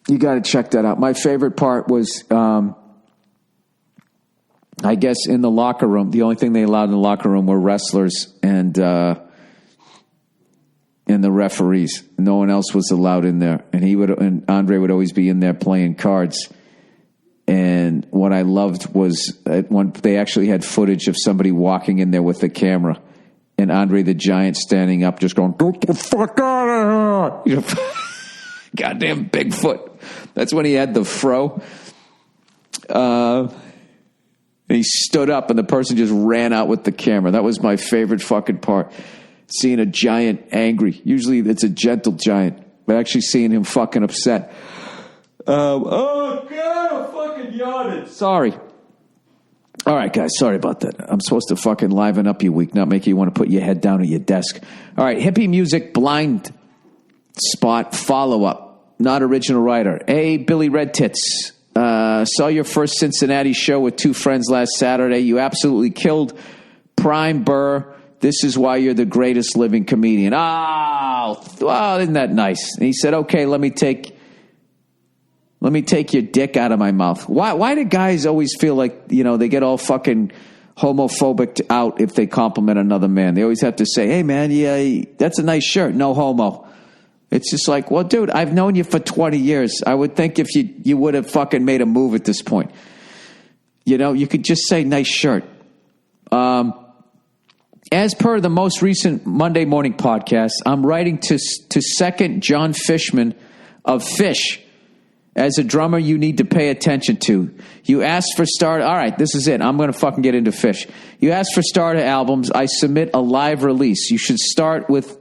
You got to check that out. My favorite part was, I guess, in the locker room. The only thing they allowed in the locker room were wrestlers and the referees. No one else was allowed in there. And Andre would always be in there playing cards. And what I loved was when they actually had footage of somebody walking in there with the camera, and Andre the Giant standing up, just going, "Get the fuck out of here!" You know, goddamn Bigfoot. That's when he had the fro. And he stood up, and the person just ran out with the camera. That was my favorite fucking part. Seeing a giant angry. Usually it's a gentle giant, but actually seeing him fucking upset. Oh, God, I'm fucking yawning. Sorry. All right, guys, sorry about that. I'm supposed to fucking liven up your week, not make you want to put your head down at your desk. All right, hippie music, blind spot, follow-up, not original writer. Hey, Billy Red Tits. Saw your first Cincinnati show with two friends last Saturday. You absolutely killed. Prime Burr. This is why you're the greatest living comedian. Oh, well, isn't that nice? And he said, okay, let me take your dick out of my mouth. Why do guys always feel like, you know, they get all fucking homophobic out if they compliment another man? They always have to say, hey, man, yeah, that's a nice shirt. No homo. It's just like, well, dude, I've known you for 20 years. I would think if you would have fucking made a move at this point. You know, you could just say nice shirt. As per the most recent Monday morning podcast, I'm writing to second John Fishman of Fish as a drummer you need to pay attention to. You asked for starter. All right, this is it. I'm going to fucking get into Fish. You asked for starter albums. I submit a live release. You should start with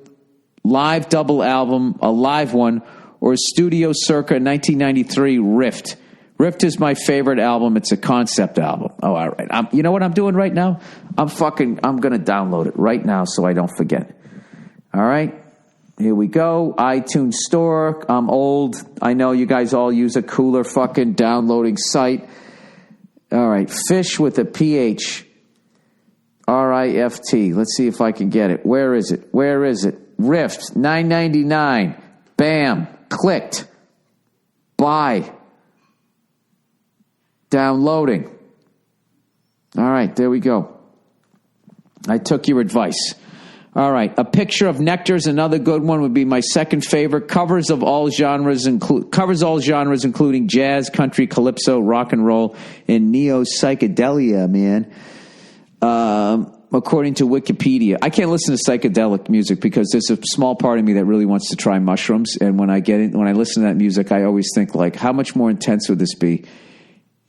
live double album, a live one, or a studio circa 1993 Rift. Rift is my favorite album. It's a concept album. Oh, all right. You know what I'm doing right now? I'm going to download it right now so I don't forget. All right. Here we go. iTunes Store. I'm old. I know you guys all use a cooler fucking downloading site. All right. Fish with a PH. RIFT. Let's see if I can get it. Where is it? Rift. $9.99. Bam. Clicked. Buy. Downloading. All right. There we go. I took your advice. All right. A Picture of Nectar is another good one. Would be my second favorite. Covers all genres, including jazz, country, calypso, rock and roll, and neo psychedelia. Man, according to Wikipedia, I can't listen to psychedelic music because there's a small part of me that really wants to try mushrooms. And when I listen to that music, I always think like, how much more intense would this be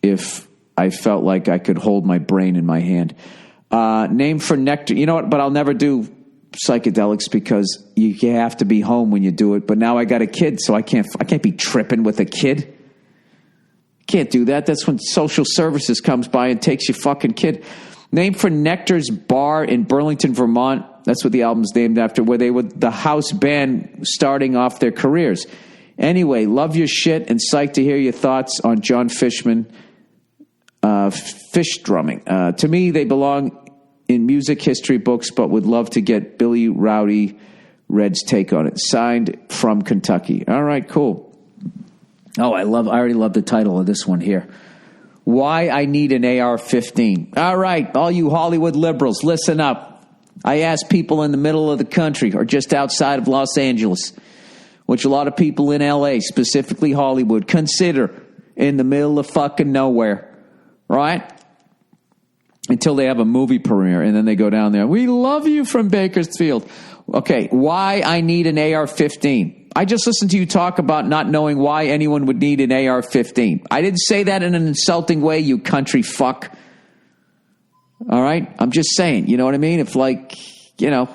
if I felt like I could hold my brain in my hand? Name for nectar. You know what? But I'll never do psychedelics because you have to be home when you do it. But now I got a kid, so I can't be tripping with a kid. Can't do that. That's when social services comes by and takes your fucking kid. Name for Nectar's Bar in Burlington, Vermont. That's what the album's named after, where they were the house band starting off their careers. Anyway, love your shit and psyched to hear your thoughts on John Fishman. Fish drumming. To me, they belong in music history books, but would love to get Billy Rowdy Red's take on it. Signed from Kentucky. All right, cool. Oh, I already love the title of this one here. Why I Need an AR-15. All right, all you Hollywood liberals, listen up. I asked people in the middle of the country or just outside of Los Angeles, which a lot of people in L.A., specifically Hollywood, consider in the middle of fucking nowhere, right? Until they have a movie premiere, and then they go down there. We love you from Bakersfield. Okay, why I need an AR-15. I just listened to you talk about not knowing why anyone would need an AR-15. I didn't say that in an insulting way, you country fuck. All right? I'm just saying, you know what I mean? If like, you know,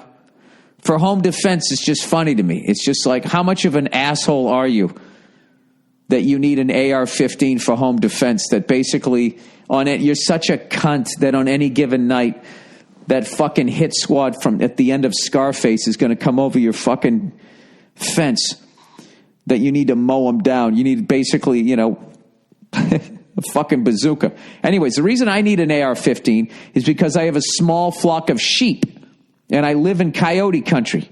for home defense, it's just funny to me. It's just like, how much of an asshole are you that you need an AR-15 for home defense that basically on it, you're such a cunt that on any given night, that fucking hit squad from at the end of Scarface is going to come over your fucking fence that you need to mow them down. You need basically, you know, a fucking bazooka. Anyways, the reason I need an AR-15 is because I have a small flock of sheep and I live in coyote country.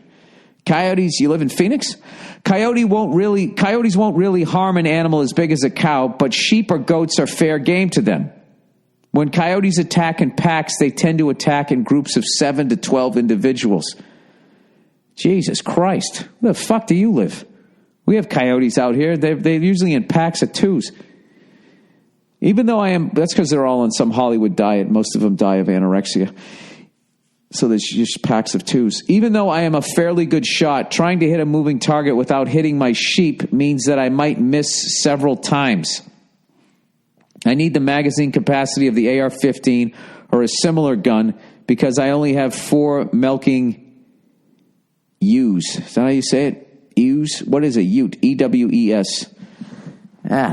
Coyotes, you live in Phoenix? Coyotes won't really harm an animal as big as a cow, but sheep or goats are fair game to them. When coyotes attack in packs, they tend to attack in groups of 7 to 12 individuals. Jesus Christ. Where the fuck do you live? We have coyotes out here. They're usually in packs of 2s. Even though that's because they're all on some Hollywood diet. Most of them die of anorexia. So there's just packs of 2s. Even though I am a fairly good shot, trying to hit a moving target without hitting my sheep means that I might miss several times. I need the magazine capacity of the AR-15 or a similar gun because I only have 4 milking ewes. Is that how you say it? Ewes? What is a ute? E-W-E-S.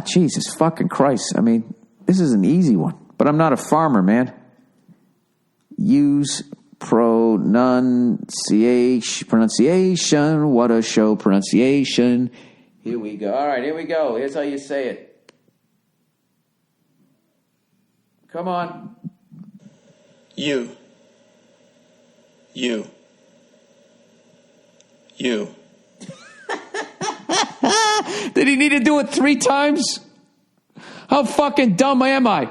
Jesus fucking Christ. I mean, this is an easy one. But I'm not a farmer, man. Use pronunciation. What a show, pronunciation. Here we go. All right, here we go. Here's how you say it. Come on. You. Did he need to do it 3 times? How fucking dumb am I?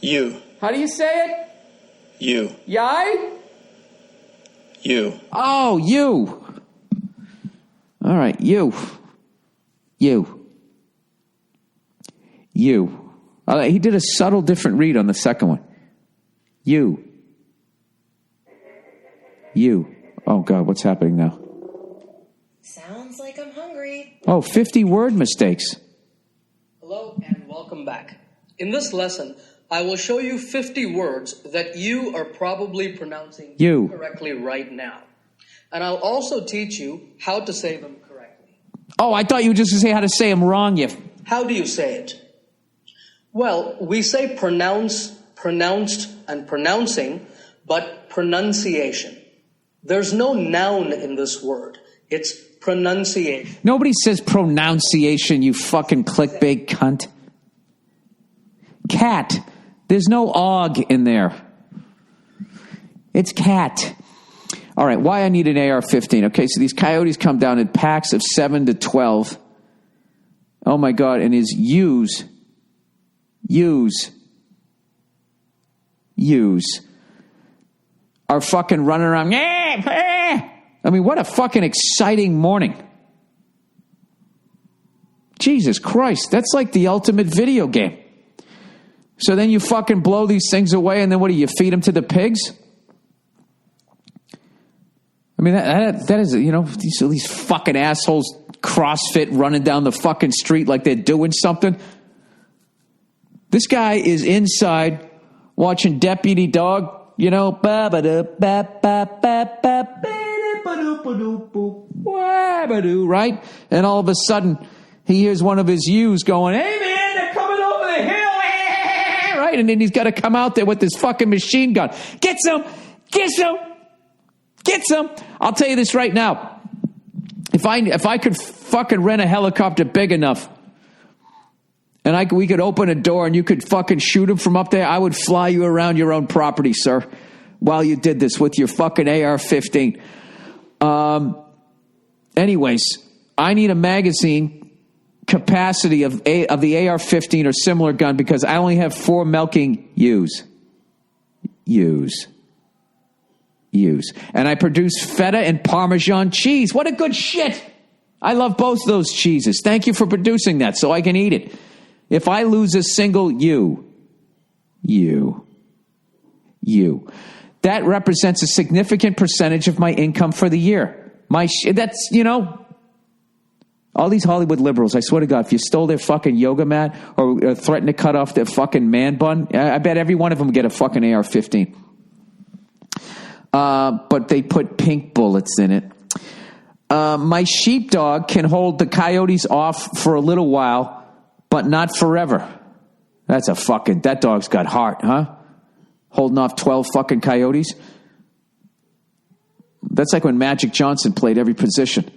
You. How do you say it? You. Yai? You. Oh, you. All right, you. He did a subtle different read on the second one. You. Oh, God, what's happening now? Sounds like I'm hungry. Oh, 50 word mistakes. Hello and welcome back. In this lesson, I will show you 50 words that you are probably pronouncing incorrectly right now. And I'll also teach you how to say them correctly. Oh, I thought you were just going to say how to say them wrong. How do you say it? Well, we say pronounce, pronounced, and pronouncing, but pronunciation. There's no noun in this word. It's pronunciation. Nobody says pronunciation, you fucking clickbait cunt. Cat. There's no og in there. It's cat. All right, why I need an AR-15. Okay, so these coyotes come down in packs of 7 to 12. Oh, my God, and his ewes are fucking running around. I mean, what a fucking exciting morning. Jesus Christ, that's like the ultimate video game. So then you fucking blow these things away, and then what do you feed them to the pigs? I mean, that is, these fucking assholes CrossFit running down the fucking street like they're doing something. This guy is inside watching Deputy Dog, right? And all of a sudden, he hears one of his ewes going, "Hey man, they're coming over the hill," right? And then he's got to come out there with this fucking machine gun. Get some. I'll tell you this right now. If I could fucking rent a helicopter big enough, and we could open a door and you could fucking shoot him from up there, I would fly you around your own property, sir, while you did this with your fucking AR-15. Anyways, I need a magazine capacity of the AR-15 or similar gun because I only have 4 milking ewes. And I produce feta and Parmesan cheese. What a good shit. I love both those cheeses. Thank you for producing that so I can eat it. If I lose a single that represents a significant percentage of my income for the year. That's, all these Hollywood liberals, I swear to God, if you stole their fucking yoga mat or threatened to cut off their fucking man bun, I bet every one of them would get a fucking AR-15. But they put pink bullets in it. My sheepdog can hold the coyotes off for a little while, but not forever. That dog's got heart, huh? Holding off 12 fucking coyotes. That's like when Magic Johnson played every position.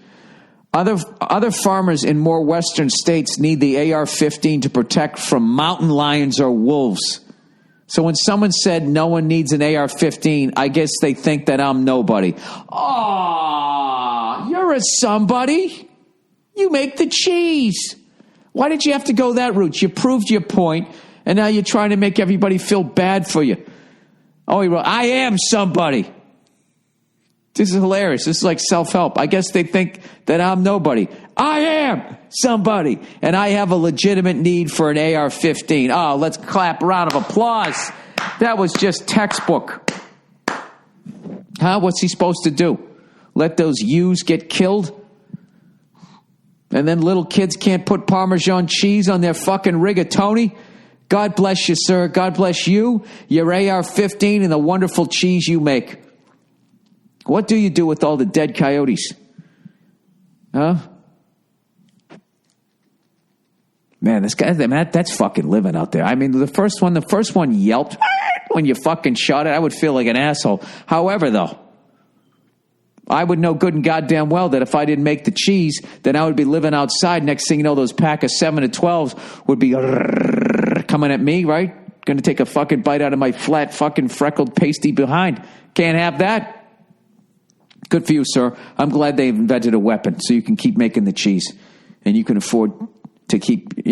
Other farmers in more western states need the AR-15 to protect from mountain lions or wolves. So when someone said no one needs an AR-15, I guess they think that I'm nobody. Aw, you're a somebody. You make the cheese. Why did you have to go that route? You proved your point, and now you're trying to make everybody feel bad for you. Oh, he wrote, I am somebody. This is hilarious. This is like self-help. I guess they think that I'm nobody. I am somebody. And I have a legitimate need for an AR-15. Oh, let's clap. Round of applause. That was just textbook. Huh? What's he supposed to do? Let those U's get killed? And then little kids can't put Parmesan cheese on their fucking rigatoni? God bless you, sir. God bless you, your AR-15, and the wonderful cheese you make. What do you do with all the dead coyotes? Huh? Man, this guy, that's fucking living out there. I mean, the first one yelped when you fucking shot it. I would feel like an asshole. However, though, I would know good and goddamn well that if I didn't make the cheese, then I would be living outside. Next thing you know, those pack of 7 to 12s would be coming at me, right? Going to take a fucking bite out of my flat fucking freckled pasty behind. Can't have that. Good for you, sir. I'm glad they invented a weapon so you can keep making the cheese. And you can afford to keep,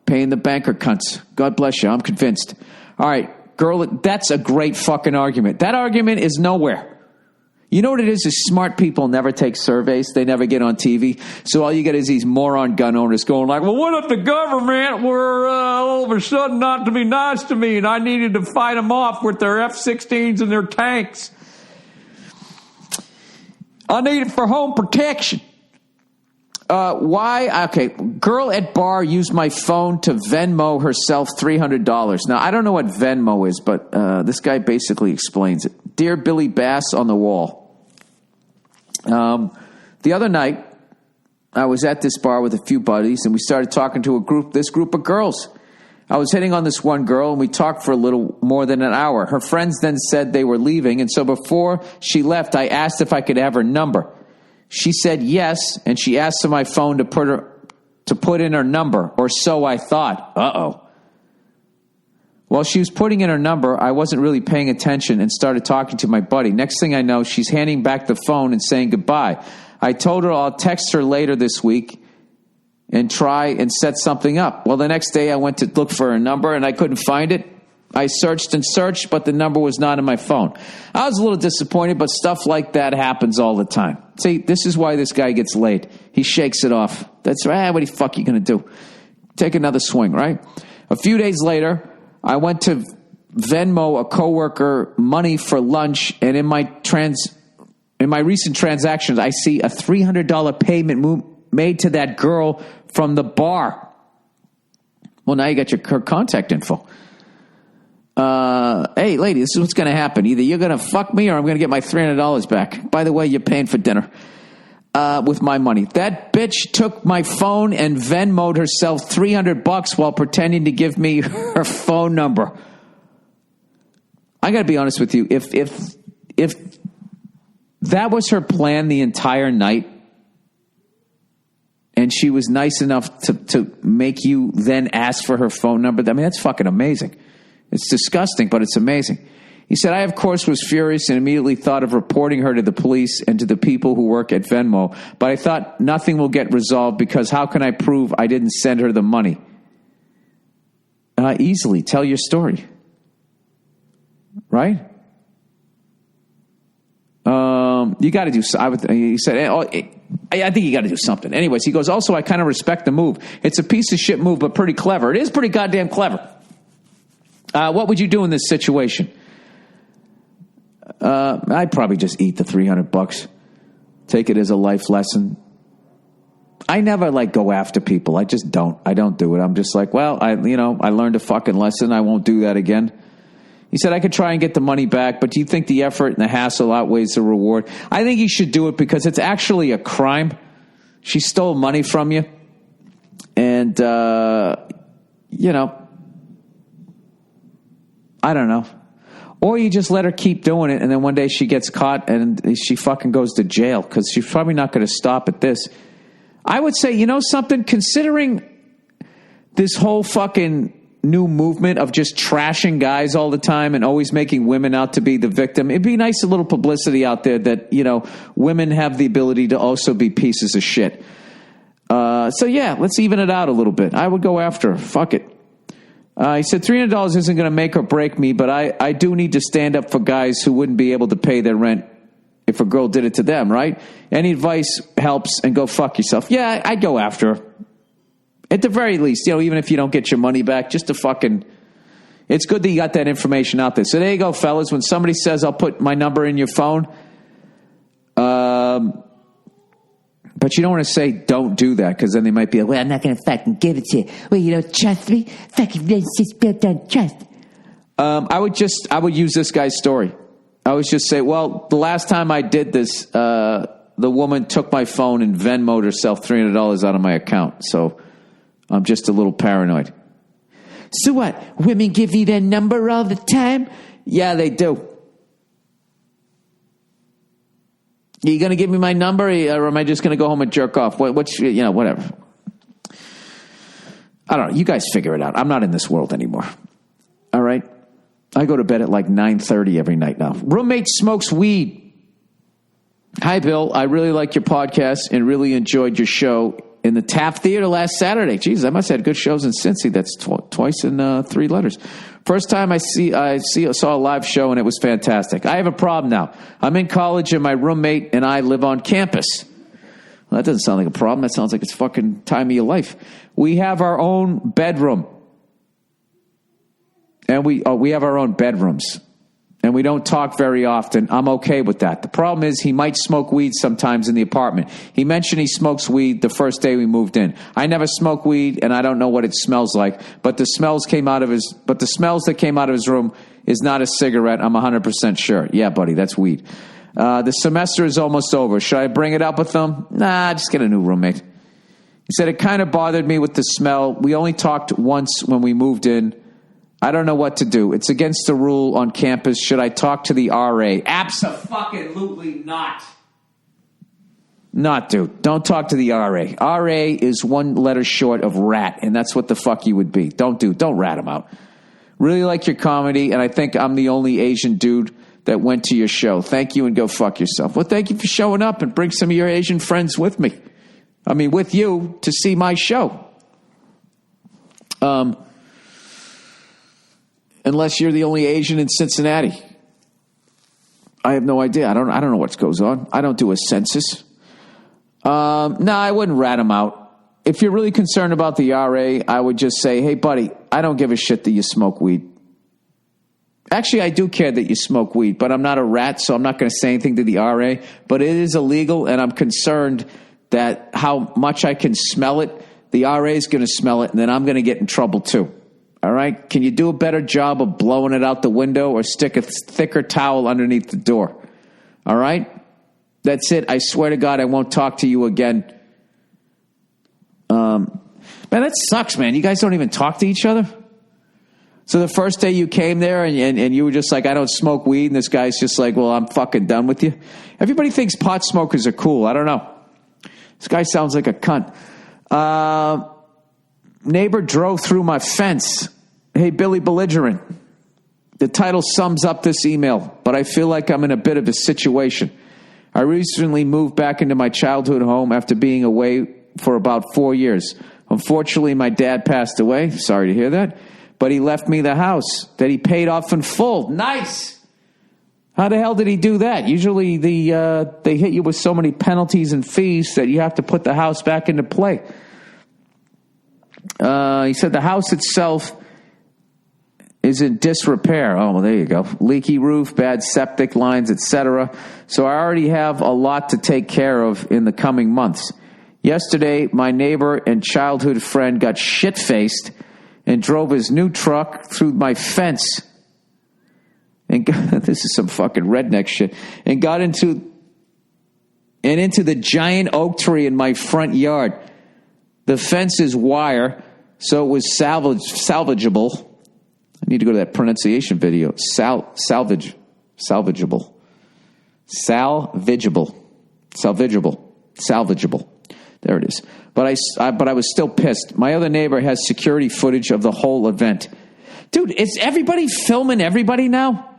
paying the banker cunts. God bless you. I'm convinced. All right, girl, that's a great fucking argument. That argument is nowhere. You know what it is smart people never take surveys. They never get on TV. So all you get is these moron gun owners going like, well, what if the government were all of a sudden not to be nice to me and I needed to fight them off with their F-16s and their tanks? I need it for home protection. Why? Okay, girl at bar used my phone to Venmo herself $300. Now, I don't know what Venmo is, but this guy basically explains it. Dear Billy Bass on the wall. The other night, I was at this bar with a few buddies, and we started talking to this group of girls. I was hitting on this one girl, and we talked for a little more than an hour. Her friends then said they were leaving, and so before she left, I asked if I could have her number. She said yes, and she asked for my phone to put in her number, or so I thought. Uh-oh. While she was putting in her number, I wasn't really paying attention and started talking to my buddy. Next thing I know, she's handing back the phone and saying goodbye. I told her I'll text her later this week and try and set something up. Well, the next day I went to look for her number and I couldn't find it. I searched and searched, but the number was not in my phone. I was a little disappointed, but stuff like that happens all the time. See, this is why this guy gets laid. He shakes it off. That's right. What the fuck are you going to do? Take another swing, right? A few days later, I went to Venmo a coworker money for lunch, and in my recent transactions, I see a $300 payment made to that girl from the bar. Well, now you got her contact info. Hey, lady, this is what's going to happen. Either you're going to fuck me or I'm going to get my $300 back. By the way, you're paying for dinner with my money. That bitch took my phone and Venmo'd herself $300 while pretending to give me her phone number. I got to be honest with you. If that was her plan the entire night, and she was nice enough to make you then ask for her phone number, I mean, that's fucking amazing. It's disgusting, but it's amazing. He said, I, of course, was furious and immediately thought of reporting her to the police and to the people who work at Venmo. But I thought nothing will get resolved because how can I prove I didn't send her the money? Easily. Tell your story. Right? You got to do. He said, I think you got to do something. Anyways, he goes, also, I kind of respect the move. It's a piece of shit move, but pretty clever. It is pretty goddamn clever. What would you do in this situation? I'd probably just eat the $300. Take it as a life lesson. I never go after people. I just don't. I don't do it. I'm just like, well, I learned a fucking lesson. I won't do that again. He said I could try and get the money back, but do you think the effort and the hassle outweighs the reward? I think you should do it because it's actually a crime. She stole money from you. And, I don't know. Or you just let her keep doing it, and then one day she gets caught and she fucking goes to jail because she's probably not going to stop at this. I would say, something, considering this whole fucking new movement of just trashing guys all the time and always making women out to be the victim, it'd be nice a little publicity out there that, women have the ability to also be pieces of shit. So yeah, let's even it out a little bit. I would go after her. Fuck it. He said $300 isn't going to make or break me, but I do need to stand up for guys who wouldn't be able to pay their rent if if a girl did it to them, right? Any advice helps, and go fuck yourself. Yeah, I'd go after her. At the very least, even if you don't get your money back, just to fucking... It's good that you got that information out there. So there you go, fellas. When somebody says, I'll put my number in your phone, but you don't want to say don't do that, because then they might be like, Well, I'm not going to fucking give it to you. Well, you don't trust me? Fucking relationship's built on trust. I would use this guy's story. I would just say, well, the last time I did this, the woman took my phone and Venmo'd herself $300 out of my account. So I'm just a little paranoid. So what? Women give you their number all the time? Yeah, they do. You going to give me my number, or am I just going to go home and jerk off? Whatever. I don't know. You guys figure it out. I'm not in this world anymore. All right? I go to bed at like 9:30 every night now. Roommate smokes weed. Hi, Bill. I really like your podcast and really enjoyed your show in the Taft Theater last Saturday. Jeez, I must have had good shows in Cincy. That's twice in 3 letters. First time I saw a live show, and it was fantastic. I have a problem now. I'm in college, and my roommate and I live on campus. Well, that doesn't sound like a problem. That sounds like it's fucking time of your life. We have our own bedroom. And we have our own bedrooms. And we don't talk very often. I'm okay with that. The problem is he might smoke weed sometimes in the apartment. He mentioned he smokes weed the first day we moved in. I never smoke weed, and I don't know what it smells like. But the smells that came out of his room is not a cigarette. I'm 100% sure. Yeah, buddy, that's weed. The semester is almost over. Should I bring it up with them? Nah, just get a new roommate. He said it kind of bothered me with the smell. We only talked once when we moved in. I don't know what to do. It's against the rule on campus. Should I talk to the RA? Abso-fucking-lutely not. Not, dude. Don't talk to the RA. RA is one letter short of rat, and that's what the fuck you would be. Don't rat him out. Really like your comedy, and I think I'm the only Asian dude that went to your show. Thank you, and go fuck yourself. Well, thank you for showing up, and bring some of your Asian friends with me. I mean, with you, to see my show. Unless you're the only Asian in Cincinnati. I have no idea. I don't know what goes on. I don't do a census. No, I wouldn't rat him out. If you're really concerned about the RA, I would just say, hey, buddy, I don't give a shit that you smoke weed. Actually, I do care that you smoke weed, but I'm not a rat, so I'm not going to say anything to the RA. But it is illegal, and I'm concerned that how much I can smell it, the RA is going to smell it, and then I'm going to get in trouble too. All right? Can you do a better job of blowing it out the window, or stick a thicker towel underneath the door? All right? That's it. I swear to God, I won't talk to you again. Man, that sucks, man. You guys don't even talk to each other? So the first day you came there and you were just like, I don't smoke weed, and this guy's just like, well, I'm fucking done with you. Everybody thinks pot smokers are cool. I don't know. This guy sounds like a cunt. Neighbor drove through my fence. Hey, Billy Belligerent. The title sums up this email, but I feel like I'm in a bit of a situation. I recently moved back into my childhood home after being away for about 4 years. Unfortunately, my dad passed away. Sorry to hear that. But he left me the house that he paid off in full. Nice. How the hell did he do that? Usually they hit you with so many penalties and fees that you have to put the house back into play. He said the house itself is in disrepair. Oh, well, there you go. Leaky roof, bad septic lines, etc. So I already have a lot to take care of in the coming months. Yesterday, my neighbor and childhood friend got shit-faced and drove his new truck through my fence. And this is some fucking redneck shit. And got into the giant oak tree in my front yard. The fence is wire, so it was salvageable. I need to go to that pronunciation video. Salvageable. There it is. But I was still pissed. My other neighbor has security footage of the whole event. Dude, is everybody filming everybody now?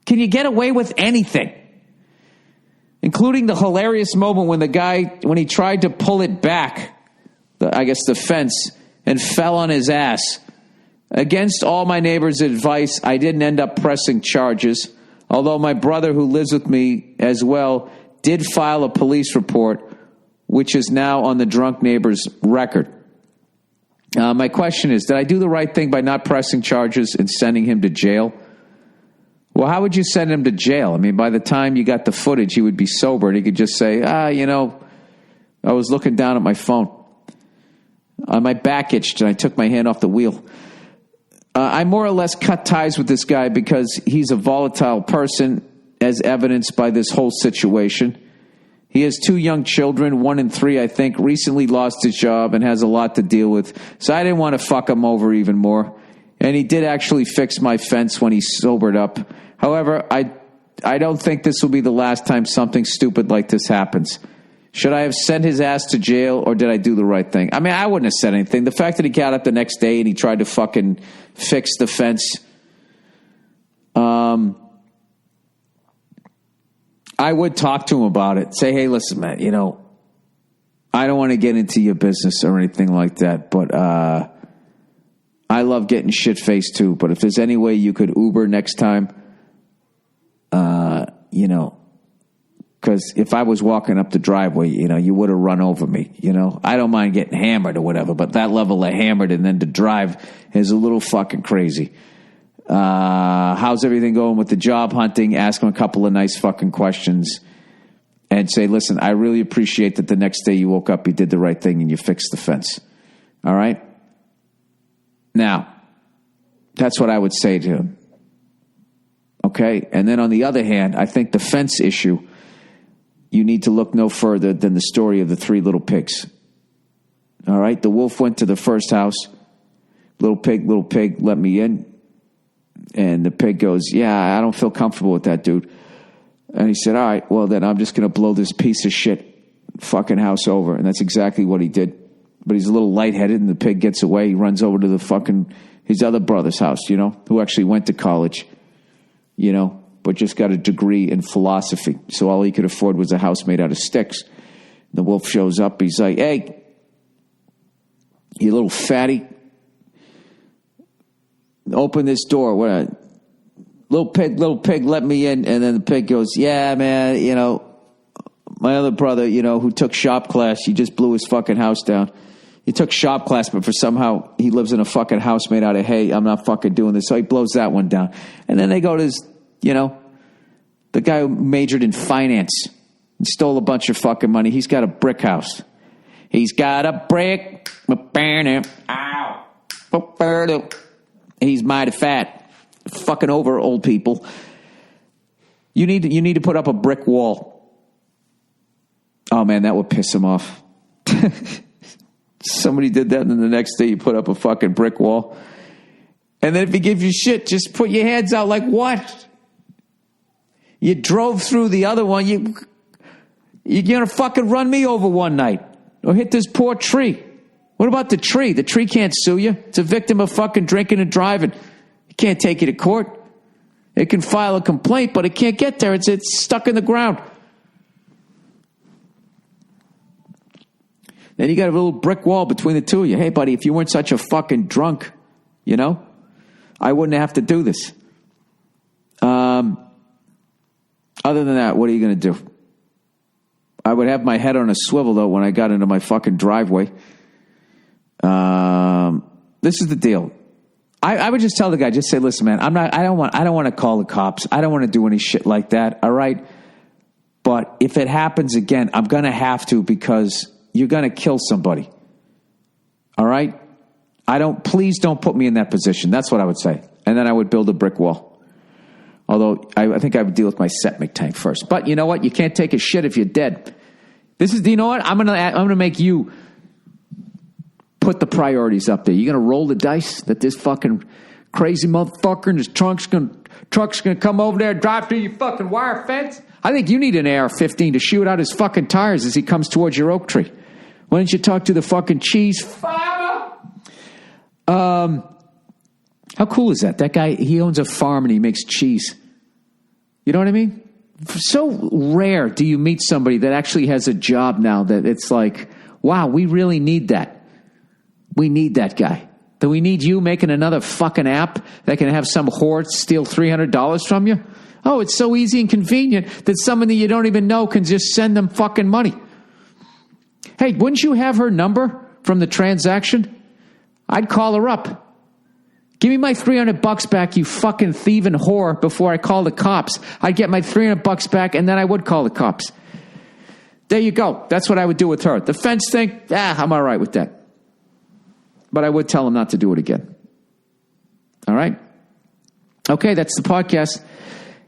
Can you get away with anything? Including the hilarious moment when he tried to pull it back, the fence, and fell on his ass. Against all my neighbor's advice, I didn't end up pressing charges. Although my brother, who lives with me as well, did file a police report, which is now on the drunk neighbor's record. My question is, did I do the right thing by not pressing charges and sending him to jail? Well, how would you send him to jail? I mean, by the time you got the footage, he would be sober and he could just say, I was looking down at my phone. My back itched and I took my hand off the wheel. I more or less cut ties with this guy because he's a volatile person, as evidenced by this whole situation. He has 2 young children, 1 and 3, I think, recently lost his job and has a lot to deal with. So I didn't want to fuck him over even more. And he did actually fix my fence when he sobered up. However, I don't think this will be the last time something stupid like this happens. Should I have sent his ass to jail, or did I do the right thing? I mean, I wouldn't have said anything. The fact that he got up the next day and he tried to fucking fix the fence, I would talk to him about it. Say, hey, listen, man, I don't want to get into your business or anything like that, but I love getting shit-faced too. But if there's any way you could Uber next time, because if I was walking up the driveway, you would have run over me. I don't mind getting hammered or whatever, but that level of hammered and then to drive is a little fucking crazy. How's everything going with the job hunting? Ask him a couple of nice fucking questions and say, listen, I really appreciate that the next day you woke up, you did the right thing and you fixed the fence. All right? Now, that's what I would say to him. Okay? And then on the other hand, I think the fence issue, you need to look no further than the story of the 3 little pigs. All right? The wolf went to the first house. Little pig, let me in. And the pig goes, yeah, I don't feel comfortable with that, dude. And he said, all right, well, then I'm just going to blow this piece of shit fucking house over. And that's exactly what he did. But he's a little lightheaded, and the pig gets away. He runs over to his other brother's house, who actually went to college, but just got a degree in philosophy. So all he could afford was a house made out of sticks. The wolf shows up. He's like, hey, you little fatty. Open this door. What? Little pig, let me in. And then the pig goes, yeah, man, my other brother, who took shop class, he just blew his fucking house down. He took shop class, but somehow he lives in a fucking house made out of hay. I'm not fucking doing this. So he blows that one down. And then they go to this, the guy who majored in finance and stole a bunch of fucking money. He's got a brick house. He's got a brick. Ow. He's mighty fat. Fucking over old people. You need to put up a brick wall. Oh, man, that would piss him off. Somebody did that, and then the next day you put up a fucking brick wall. And then if he gives you shit, just put your hands out like, what? You drove through the other one. You're going to fucking run me over one night or hit this poor tree. What about the tree? The tree can't sue you. It's a victim of fucking drinking and driving. It can't take you to court. It can file a complaint, but it can't get there. It's stuck in the ground. Then you got a little brick wall between the two of you. Hey, buddy, if you weren't such a fucking drunk, I wouldn't have to do this. Other than that, what are you going to do? I would have my head on a swivel, though, when I got into my fucking driveway. This is the deal. I would just tell the guy, just say, listen, man, I don't want to call the cops. I don't want to do any shit like that. All right. But if it happens again, I'm going to have to, because you're going to kill somebody. All right. Please don't put me in that position. That's what I would say. And then I would build a brick wall. Although I think I would deal with my septic tank first. But you know what? You can't take a shit if you're dead. You know what? I'm gonna make you put the priorities up there. You're gonna roll the dice that this fucking crazy motherfucker in his truck's gonna come over there and drive through your fucking wire fence. I think you need an AR-15 to shoot out his fucking tires as he comes towards your oak tree. Why don't you talk to the fucking cheese farmer? How cool is that? That guy, he owns a farm and he makes cheese. You know what I mean? So rare do you meet somebody that actually has a job now that it's like, wow, we really need that. We need that guy. Do we need you making another fucking app that can have some whore steal $300 from you? Oh, it's so easy and convenient that somebody you don't even know can just send them fucking money. Hey, wouldn't you have her number from the transaction? I'd call her up. Give me my $300 back, you fucking thieving whore, before I call the cops. I'd get my $300 back, and then I would call the cops. There you go. That's what I would do with her. The fence thing, I'm all right with that. But I would tell him not to do it again. All right? Okay, that's the podcast.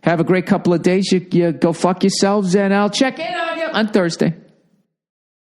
Have a great couple of days. You go fuck yourselves, and I'll check in on you on Thursday.